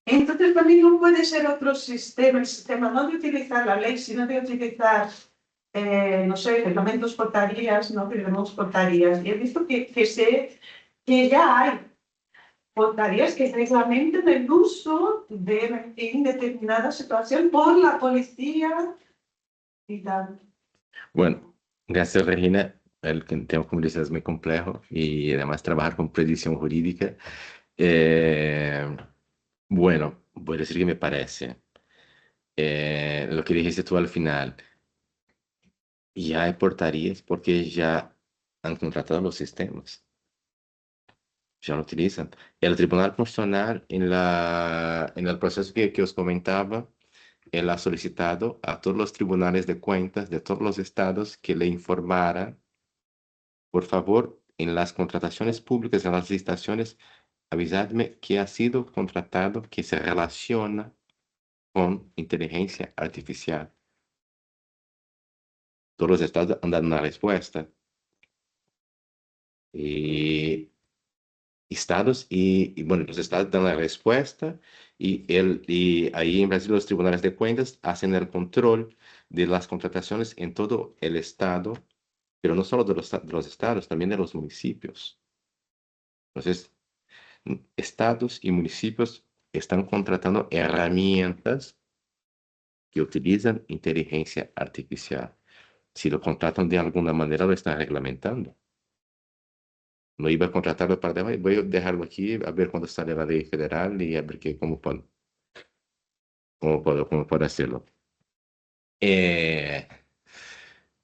Entonces también no puede ser otro sistema, el sistema no de utilizar la ley, sino de utilizar, no sé, reglamentos portarías, no tenemos portarías. Y he visto que ya hay portarías que reglamentan el uso en determinada situación por la policía y tal. Bueno, gracias Regina. El tema, como dices, es muy complejo y además trabajar con predicción jurídica. Bueno, voy a decir que me parece. Lo que dijiste tú al final, ya hay portarías porque ya han contratado los sistemas, ya lo utilizan. El Tribunal Constitucional, en el proceso que os comentaba, él ha solicitado a todos los tribunales de cuentas de todos los estados que le informaran, por favor, en las contrataciones públicas, en las licitaciones, avisadme que ha sido contratado que se relaciona con inteligencia artificial. Todos los estados han dado una respuesta. Y estados bueno, los estados dan la respuesta y ahí en Brasil los tribunales de cuentas hacen el control de las contrataciones en todo el estado, pero no solo de los estados, también de los municipios. Entonces, estados y municipios están contratando herramientas que utilizan inteligencia artificial. Si lo contratan de alguna manera, lo están reglamentando. No iba a contratarlo para demás, voy a dejarlo aquí a ver cuándo sale la ley federal y a ver cómo puedo hacerlo.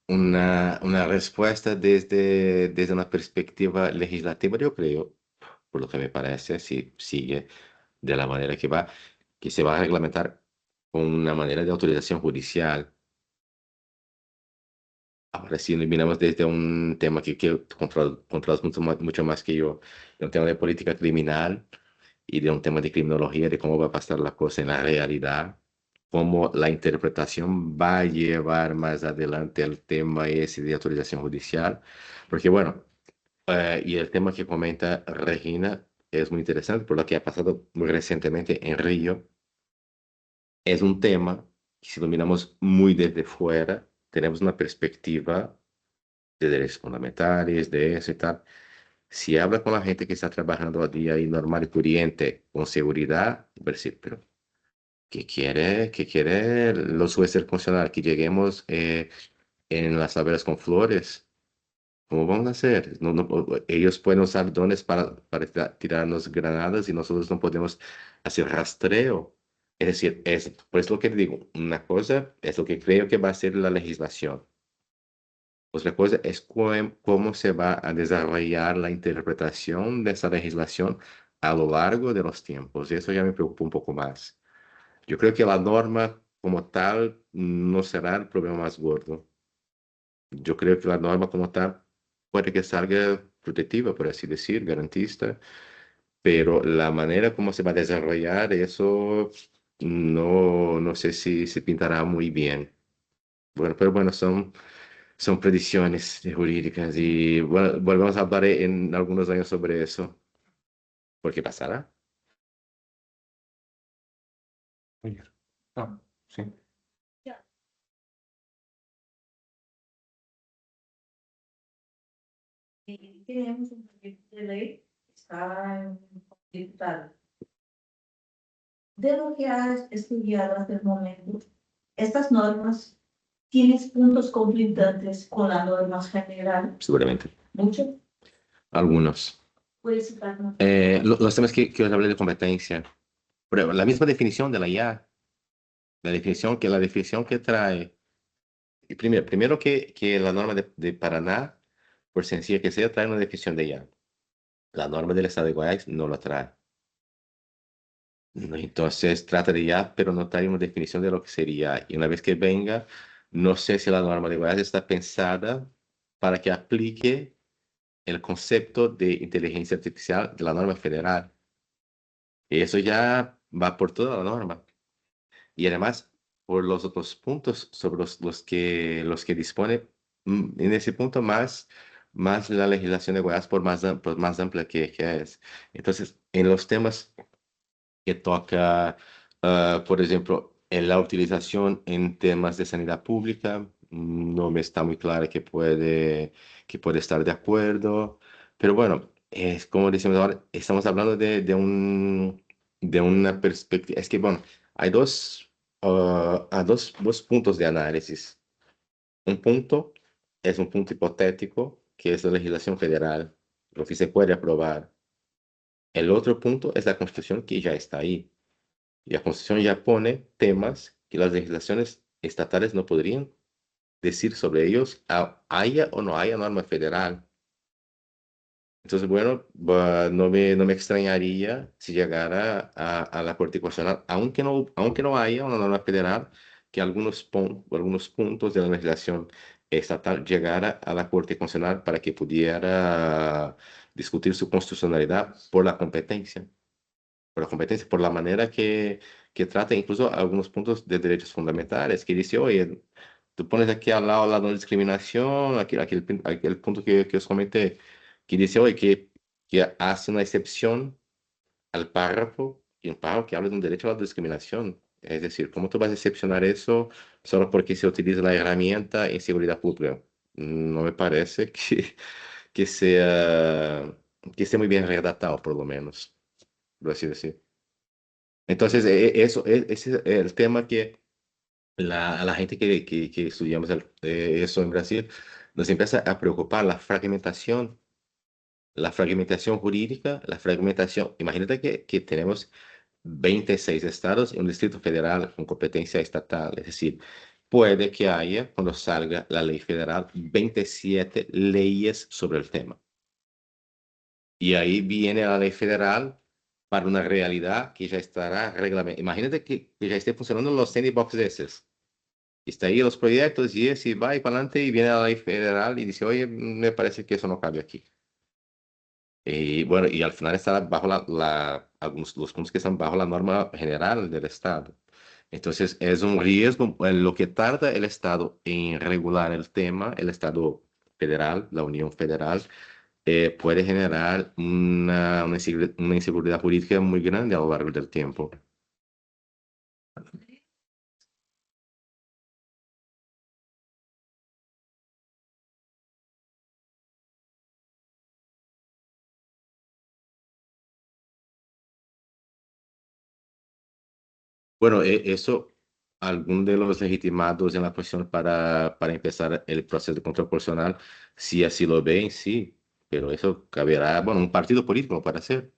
Una respuesta desde una perspectiva legislativa, yo creo, por lo que me parece, si sigue de la manera que se va a reglamentar con una manera de autorización judicial. Ahora sí, miramos desde un tema que controlas mucho más que yo, de un tema de política criminal y de un tema de criminología, de cómo va a pasar la cosa en la realidad, cómo la interpretación va a llevar más adelante el tema ese de autorización judicial. Porque bueno, y el tema que comenta Regina es muy interesante por lo que ha pasado muy recientemente en Río. Es un tema que si lo miramos muy desde fuera, tenemos una perspectiva de derechos fundamentales, de eso y tal. Si habla con la gente que está trabajando a día y normal y corriente con seguridad, va a decir, pero ¿qué quiere los jueces funcionar? Que lleguemos en las favelas con flores. ¿Cómo van a hacer? Ellos pueden usar drones para tirarnos granadas y nosotros no podemos hacer rastreo. Es decir, por eso lo que digo, una cosa es lo que creo que va a ser la legislación. Otra cosa es cómo se va a desarrollar la interpretación de esa legislación a lo largo de los tiempos. Y eso ya me preocupa un poco más. Yo creo que la norma como tal no será el problema más gordo. Yo creo que la norma como tal puede que salga protectiva, por así decir, garantista, pero la manera como se va a desarrollar eso no sé si se pintará muy bien. Bueno, pero bueno, son predicciones jurídicas y bueno, volvemos a hablar en algunos años sobre eso. ¿Por qué pasará? Oye. Ah, sí. Y tenemos un proyecto de ley que está en diputado. De lo que has estudiado hasta el momento, estas normas tienes puntos conflictantes con las normas generales. Seguramente. Mucho. Algunos. Puedes citarnos. Los temas que os hablé de competencia, pero la misma definición de la IA, la definición que trae, y primero que la norma de Paraná, por sencilla que sea, trae una definición de IA. La norma del estado de Goiás no la trae. No, entonces trata de IA, pero no trae una definición de lo que sería. Y una vez que venga, no sé si la norma de Goiás está pensada para que aplique el concepto de inteligencia artificial de la norma federal. Y eso ya va por toda la norma. Y además, por los otros puntos sobre los que dispone, en ese punto más la legislación de Goiás, por más amplia que es. Entonces, en los temas que toca, por ejemplo, en la utilización en temas de sanidad pública, no me está muy claro que puede estar de acuerdo, pero bueno, es como decimos ahora, estamos hablando de una perspectiva, es que bueno, hay dos puntos de análisis. Un punto es un punto hipotético, que es la legislación federal, lo que se puede aprobar. El otro punto es la Constitución que ya está ahí. Y la Constitución ya pone temas que las legislaciones estatales no podrían decir sobre ellos, haya o no haya norma federal. Entonces, bueno, no me extrañaría si llegara a la Corte Constitucional, aunque no haya una norma federal, que algunos puntos de la legislación estatal llegara a la Corte Constitucional para que pudiera discutir su constitucionalidad por la competencia, por la manera que trata incluso algunos puntos de derechos fundamentales, que dice, oye, tú pones aquí al lado la no discriminación, aquel punto que os comenté, que dice, oye, que hace una excepción al párrafo, y un párrafo que habla de un derecho a la discriminación. Es decir, ¿cómo tú vas a excepcionar eso solo porque se utiliza la herramienta en seguridad pública? No me parece que sea, que esté muy bien redactado, por lo menos, por así decir. Entonces, ese es el tema que a la gente que estudiamos eso en Brasil nos empieza a preocupar la fragmentación jurídica, la fragmentación. Imagínate que tenemos 26 estados y un distrito federal con competencia estatal, es decir, puede que haya, cuando salga la ley federal, 27 leyes sobre el tema. Y ahí viene la ley federal para una realidad que ya estará reglamentada. Imagínate que ya esté funcionando los sandbox esos. Está ahí los proyectos y ese va y para adelante y viene la ley federal y dice, oye, me parece que eso no cabe aquí. Y bueno, y al final está bajo algunos los puntos que están bajo la norma general del Estado. Entonces es un riesgo, en lo que tarda el Estado en regular el tema, el Estado federal, la Unión Federal, puede generar una inseguridad política muy grande a lo largo del tiempo. Bueno, eso, algún de los legitimados en la cuestión para empezar el proceso de control proporcional, si así lo ven, sí, pero eso caberá, bueno, un partido político para hacer.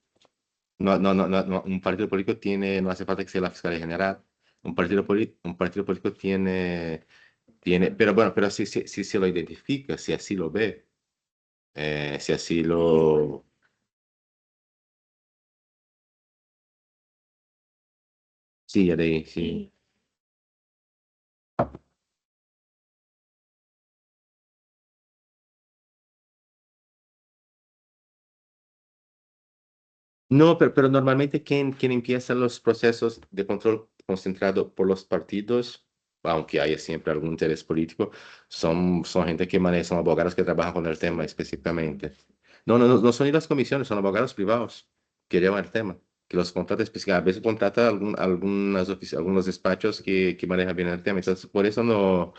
Un partido político tiene, no hace falta que sea la Fiscalía General. Un partido político pero bueno, pero si se lo identifica, si así lo ve, si así lo... Sí, ya leí, sí. No, pero normalmente quien empieza los procesos de control concentrado por los partidos, aunque haya siempre algún interés político, son gente que maneja, son abogados que trabajan con el tema específicamente. No son ni las comisiones, son abogados privados que llevan el tema, que los contrata específicamente. A veces contrata algunos despachos que manejan bien el tema. Entonces, por eso no.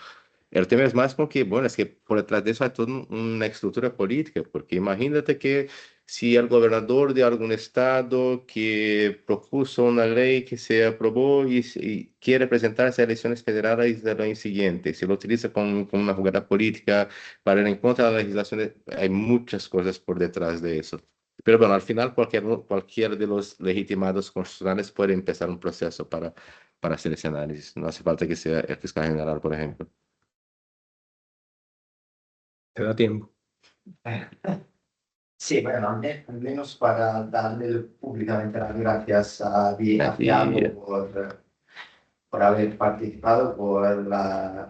El tema es más porque, bueno, es que por detrás de eso hay toda una estructura política, porque imagínate que si el gobernador de algún estado que propuso una ley que se aprobó y quiere presentarse a elecciones federales del año siguiente, se lo utiliza con una jugada política para ir en contra de la legislación, hay muchas cosas por detrás de eso. Pero bueno, al final cualquier de los legitimados constitucionales puede empezar un proceso para hacer ese análisis. No hace falta que sea el fiscal general, por ejemplo. Te da tiempo. Sí, bueno, al menos para darle públicamente las gracias a Tiago por haber participado, por la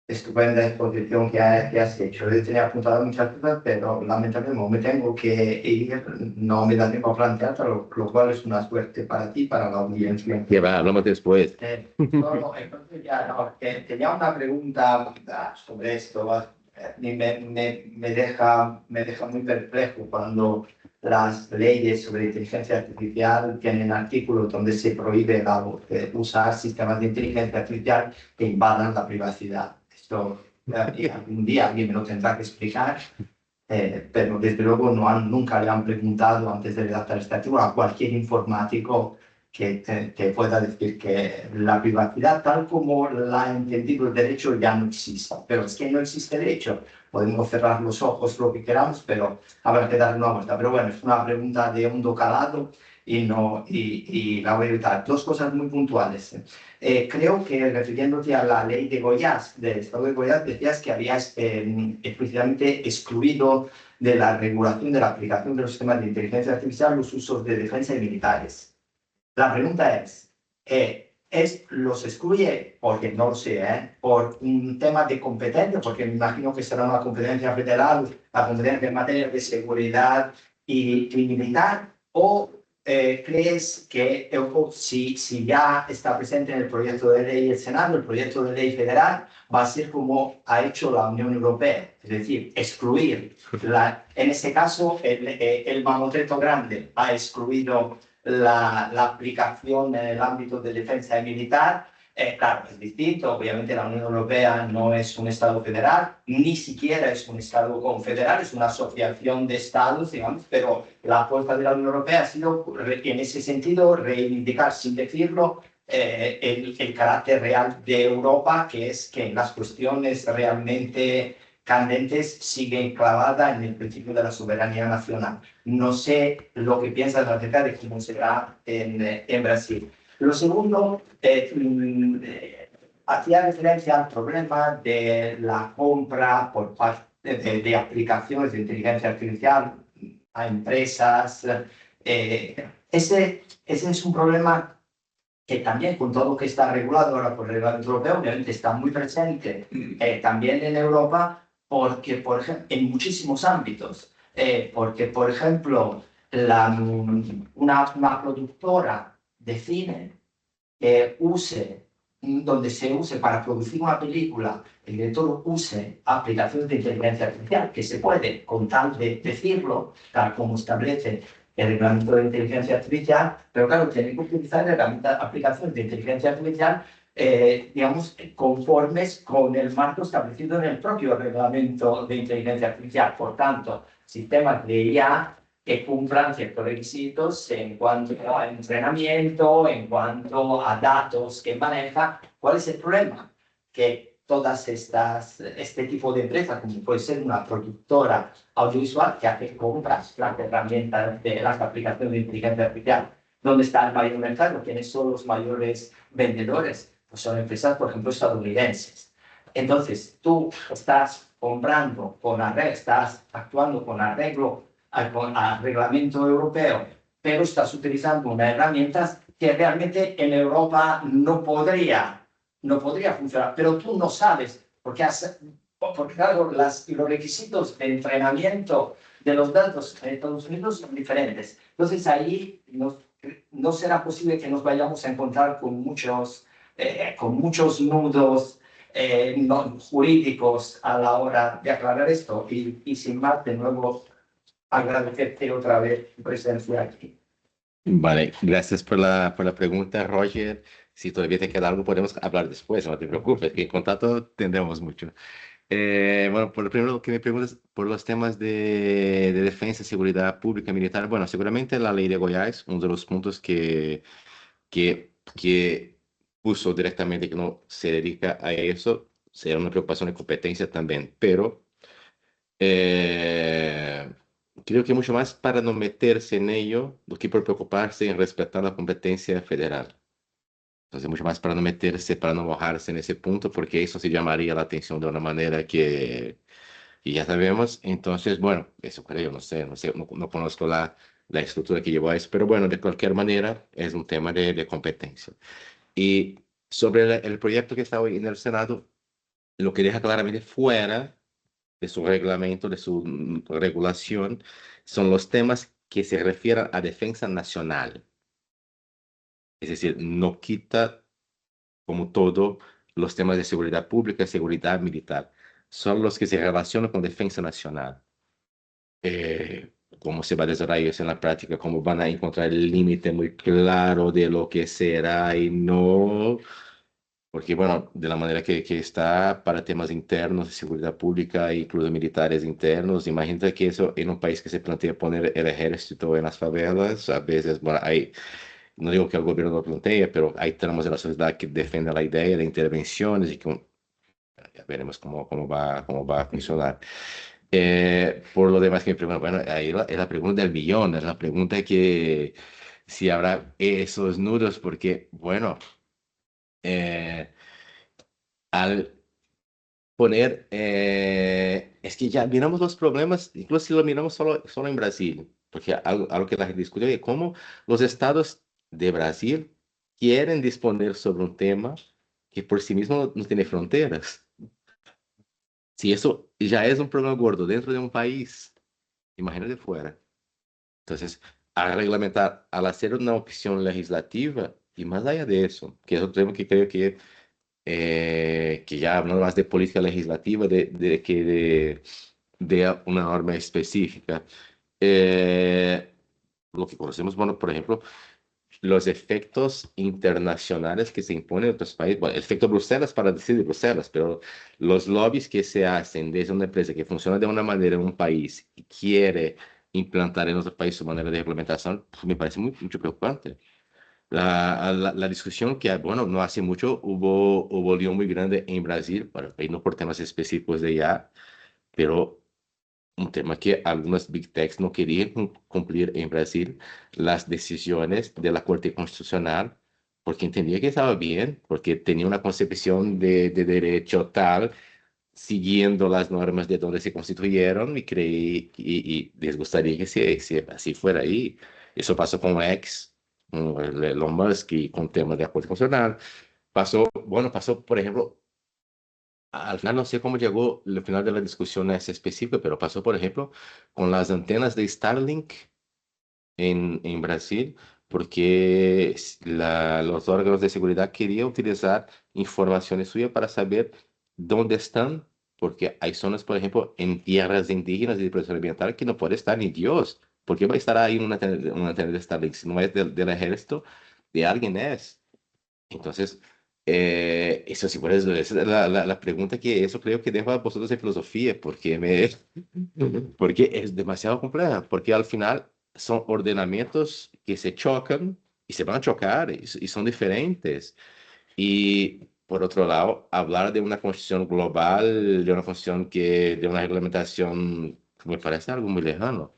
estupenda exposición que has hecho. Yo tenía apuntado muchas cosas, pero lamentablemente me tengo que ir, no me da tiempo a plantearlo, lo cual es una suerte para ti, para la audiencia. Que va, hablamos después. Entonces ya, no, tenía una pregunta sobre esto. Me deja muy perplejo cuando las leyes sobre inteligencia artificial tienen artículos donde se prohíbe usar sistemas de inteligencia artificial que invadan la privacidad. Esto algún día alguien me lo tendrá que explicar, pero desde luego nunca le han preguntado antes de redactar este artículo a cualquier informático que pueda decir que la privacidad tal como la ha entendido el derecho ya no existe. Pero es que no existe derecho. Podemos cerrar los ojos lo que queramos, pero habrá que darle una vuelta. Pero bueno, es una pregunta de hondo calado y la voy a evitar. Dos cosas muy puntuales. Creo que refiriéndote a la ley de Goiás, del Estado de Goiás, decías que habías explícitamente excluido de la regulación de la aplicación de los sistemas de inteligencia artificial los usos de defensa y militares. La pregunta ¿los excluye? Porque no lo sé, por un tema de competencia, porque me imagino que será una competencia federal, la competencia en materia de seguridad y militar, o crees que si ya está presente en el proyecto de ley del Senado, el proyecto de ley federal, va a ser como ha hecho la Unión Europea, es decir, excluir. En este caso, el mamotreto grande ha excluido la aplicación en el ámbito de defensa y militar. Claro, es distinto. Obviamente la Unión Europea no es un Estado federal, ni siquiera es un Estado confederal, es una asociación de Estados, digamos, pero la apuesta de la Unión Europea ha sido, en ese sentido, reivindicar, sin decirlo, el carácter real de Europa, que es que en las cuestiones realmente candentes sigue clavada en el principio de la soberanía nacional. No sé lo que piensas acerca de cómo será en Brasil. Lo segundo, hacía referencia al problema de la compra por parte de aplicaciones de inteligencia artificial a empresas. Ese es un problema que también, con todo lo que está regulado ahora por el reglamento europeo, obviamente está muy presente también en Europa, porque, por ejemplo, en muchísimos ámbitos, porque, por ejemplo, una productora de cine donde se use para producir una película, el director use aplicaciones de inteligencia artificial, que se puede, con tal de decirlo, tal como establece el reglamento de inteligencia artificial, pero claro, tiene que utilizar aplicaciones de inteligencia artificial digamos, conformes con el marco establecido en el propio reglamento de inteligencia artificial. Por tanto, sistemas de IA que cumplan ciertos requisitos en cuanto a entrenamiento, en cuanto a datos que maneja. ¿Cuál es el problema? Que todas este tipo de empresas, como puede ser una productora audiovisual que hace compras, las herramientas de las aplicaciones de inteligencia artificial, ¿dónde está el mayor mercado? ¿Quiénes son los mayores vendedores? Pues son empresas, por ejemplo, estadounidenses. Entonces, tú estás comprando estás actuando con arreglo al reglamento europeo, pero estás utilizando unas herramientas que realmente en Europa no podría funcionar, pero tú no sabes, porque claro, los requisitos de entrenamiento de los datos en Estados Unidos son diferentes. Entonces ahí no será posible que nos vayamos a encontrar con muchos nudos jurídicos a la hora de aclarar esto. Y sin más, de nuevo, agradecerte otra vez tu presencia aquí. Vale, gracias por la pregunta, Roger. Si todavía te queda algo, podemos hablar después, no te preocupes, que en contacto tendremos mucho. Bueno, por lo primero que me preguntas, por los temas de defensa, seguridad pública, militar, bueno, seguramente la ley de Goiás, uno de los puntos que puso directamente que no se dedica a eso, será una preocupación de competencia también, pero eh, creo que mucho más para no meterse en ello do que por preocuparse en respetar la competencia federal. Entonces, mucho más para no meterse, para no mojarse en ese punto, porque eso se llamaría la atención de una manera que ya sabemos. Entonces, bueno, eso creo, no conozco la estructura que llevó a eso, pero bueno, de cualquier manera, es un tema de competencia. Y sobre el proyecto que está hoy en el Senado, lo que deja claramente fuera de su reglamento, de su regulación, son los temas que se refieren a defensa nacional. Es decir, no quita como todo los temas de seguridad pública y seguridad militar. Son los que se relacionan con defensa nacional. Cómo se va a desarrollar eso en la práctica, cómo van a encontrar el límite muy claro de lo que será y no. Porque, bueno, de la manera que está para temas internos de seguridad pública, incluso militares internos, imagínate que eso en un país que se plantea poner el ejército en las favelas, a veces, bueno, hay, no digo que el gobierno lo plantea, pero hay tramos de la sociedad que defienden la idea de intervenciones y que ya veremos cómo va a funcionar. Por lo demás que me preguntan, bueno, ahí es la pregunta del millón, es la pregunta que si habrá esos nudos, porque, bueno, eh, al poner, es que ya miramos los problemas, incluso si lo miramos solo en Brasil, porque algo que la gente discute es cómo los estados de Brasil quieren disponer sobre un tema que por sí mismo no tiene fronteras. Si eso ya es un problema gordo dentro de un país, imagínate fuera. Entonces, al reglamentar, al hacer una opción legislativa, y más allá de eso, que es otro tema que creo que ya hablando más de política legislativa de una norma específica. Lo que conocemos, bueno, por ejemplo, los efectos internacionales que se imponen en otros países, bueno, el efecto Bruselas para decir de Bruselas, pero los lobbies que se hacen desde una empresa que funciona de una manera en un país y quiere implantar en otro país su manera de implementación, pues me parece mucho preocupante. La discusión que, bueno, no hace mucho hubo lío muy grande en Brasil, bueno, ahí no por temas específicos de IA, pero un tema que algunas big techs no querían cumplir en Brasil las decisiones de la Corte Constitucional porque entendía que estaba bien, porque tenía una concepción de derecho tal, siguiendo las normas de donde se constituyeron y creí y les gustaría que si así fuera ahí. Eso pasó con X, con Elon Musk y con temas de acuerdo constitucional. Pasó, por ejemplo, al final no sé cómo llegó el final de la discusión a ese específico, pero pasó, por ejemplo, con las antenas de Starlink en Brasil, porque los órganos de seguridad querían utilizar informaciones suyas para saber dónde están, porque hay zonas, por ejemplo, en tierras indígenas y de protección ambiental que no puede estar ni Dios. ¿Por qué va a estar ahí una antena de Starlink? Si no es del ejército, de alguien es. Entonces, eso sí, por eso, esa es la pregunta que eso creo que dejo a vosotros en filosofía, porque es demasiado compleja, porque al final son ordenamientos que se chocan y se van a chocar y son diferentes. Y por otro lado, hablar de una constitución global, de una constitución de una reglamentación, me parece algo muy lejano.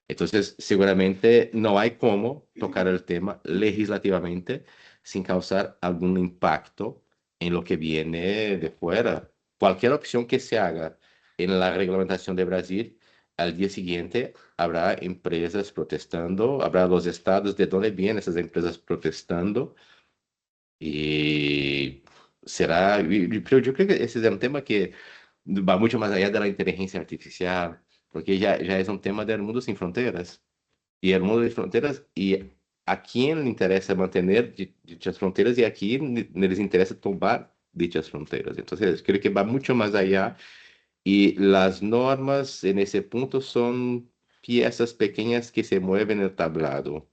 Entonces, seguramente no hay cómo tocar el tema legislativamente sin causar algún impacto en lo que viene de fuera. Cualquier opción que se haga en la reglamentación de Brasil al día siguiente habrá empresas protestando, habrá los estados de dónde vienen esas empresas protestando y será, pero yo creo que ese es un tema que va mucho más allá de la inteligencia artificial, porque ya es un tema del mundo sin fronteras. Y el mundo sin fronteras, y a quién le interesa mantener dichas fronteras y a quién les interesa tomar dichas fronteras. Entonces, creo que va mucho más allá y las normas en ese punto son piezas pequeñas que se mueven en el tablado.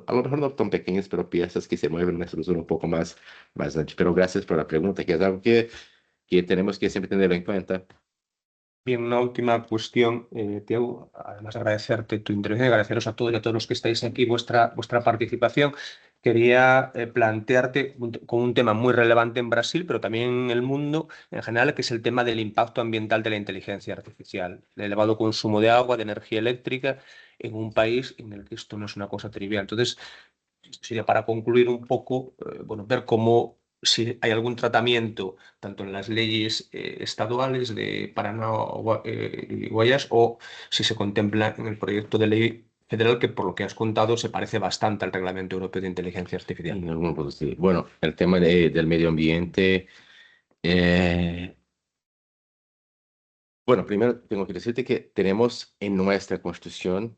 A lo mejor no tan pequeñas, pero piezas que se mueven en una estructura un poco más ancha. Pero gracias por la pregunta, que es algo que tenemos que siempre tenerlo en cuenta. Bien, una última cuestión, Tiago. Además, agradecerte tu intervención y agradeceros a todos y a todos los que estáis aquí vuestra participación. Quería plantearte con un tema muy relevante en Brasil, pero también en el mundo en general, que es el tema del impacto ambiental de la inteligencia artificial, el elevado consumo de agua, de energía eléctrica, en un país en el que esto no es una cosa trivial. Entonces, sería para concluir un poco, bueno, ver cómo si hay algún tratamiento, tanto en las leyes estaduales de Paraná y Guayas, o si se contempla en el proyecto de ley federal, que por lo que has contado se parece bastante al Reglamento Europeo de Inteligencia Artificial. En algún punto, sí. Bueno, el tema del medio ambiente. eh, bueno, primero tengo que decirte que tenemos en nuestra Constitución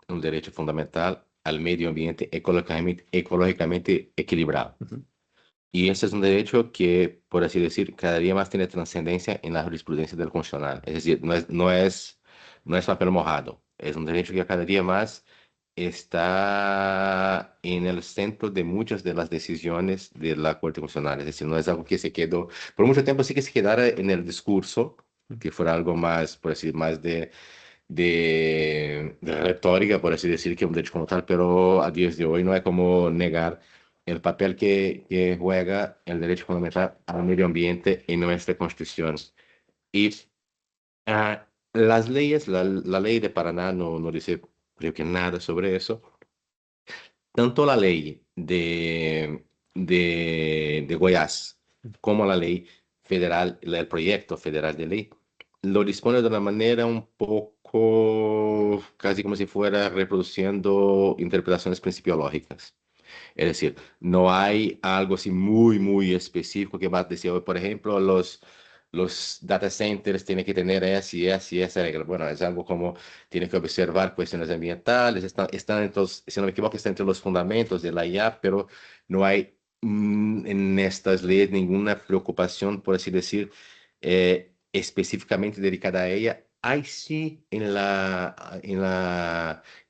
un derecho fundamental al medio ambiente ecológicamente equilibrado. Ujú. Y ese es un derecho que, por así decir, cada día más tiene trascendencia en la jurisprudencia del Constitucional. Es decir, no es papel mojado. Es un derecho que cada día más está en el centro de muchas de las decisiones de la Corte Constitucional. Es decir, no es algo que se quedó, por mucho tiempo sí que se quedara en el discurso, que fuera algo más, por decir, más de retórica, por así decir, que un derecho como tal, pero a días de hoy no hay como negar el papel que juega el derecho fundamental al medio ambiente en nuestra Constitución. Y las leyes, la ley de Paraná no dice, creo que nada sobre eso. Tanto la ley de Goiás como la ley federal, el proyecto federal de ley, lo dispone de una manera un poco casi como si fuera reproduciendo interpretaciones principiológicas. Es decir, no hay algo así muy específico que va a decir, por ejemplo, los data centers tienen que tener esa regla. Bueno, es algo como tienen que observar cuestiones ambientales, están si no me equivoco, está entre los fundamentos de la IA, pero no hay en estas leyes ninguna preocupación, por así decir, específicamente dedicada a ella. Hay sí en la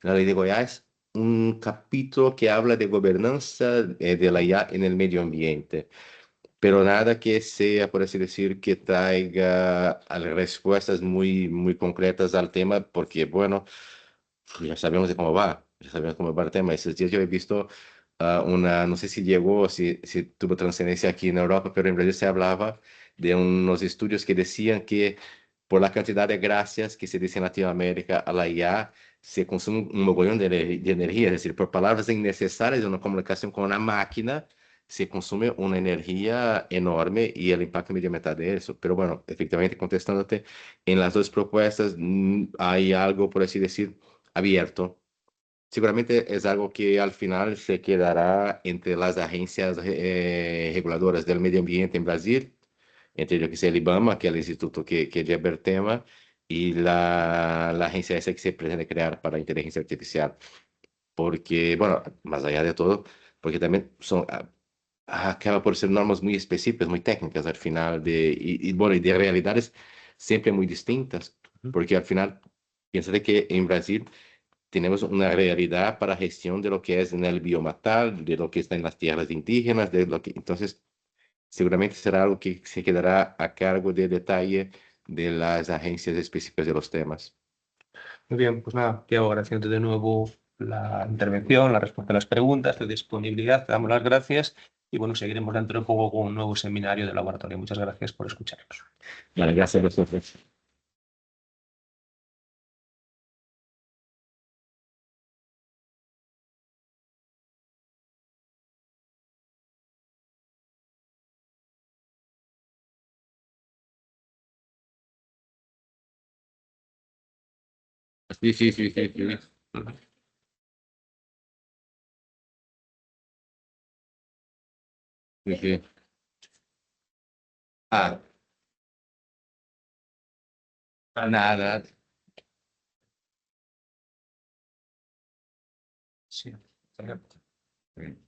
ley de Goiás un capítulo que habla de gobernanza de la IA en el medio ambiente, pero nada que sea, por así decir, que traiga respuestas muy concretas al tema, porque, bueno, ya sabemos cómo va el tema. Esos días yo he visto no sé si llegó, si tuvo trascendencia aquí en Europa, pero en Brasil se hablaba de unos estudios que decían que por la cantidad de gracias que se dice en Latinoamérica a la IA, se consume un mogollón de energía, es decir, por palabras innecesarias de una comunicación con una máquina, se consume una energía enorme y el impacto medioambiental de eso. Pero bueno, efectivamente, contestándote, en las dos propuestas hay algo, por así decir, abierto. Seguramente es algo que al final se quedará entre las agencias reguladoras del medio ambiente en Brasil, entre yo que sé, el IBAMA, que es el instituto que lleva el tema, y la agencia esa que se pretende crear para inteligencia artificial. Porque, bueno, más allá de todo, porque también acaba por ser normas muy específicas, muy técnicas al final, bueno, y de realidades siempre muy distintas, porque al final, piensa que en Brasil tenemos una realidad para gestión de lo que es en el bioma tal, de lo que está en las tierras indígenas, entonces seguramente será algo que se quedará a cargo de detalle de las agencias específicas de los temas. Muy bien, pues nada, Tiago, agradeciendo de nuevo la intervención, la respuesta a las preguntas, tu disponibilidad, te damos las gracias y bueno, seguiremos dentro de poco con un nuevo seminario de laboratorio. Muchas gracias por escucharnos. Vale, gracias a vosotros. Sí, sí, sí, sí, sí. Sí, sí. Ah, nada. Sí. Sí.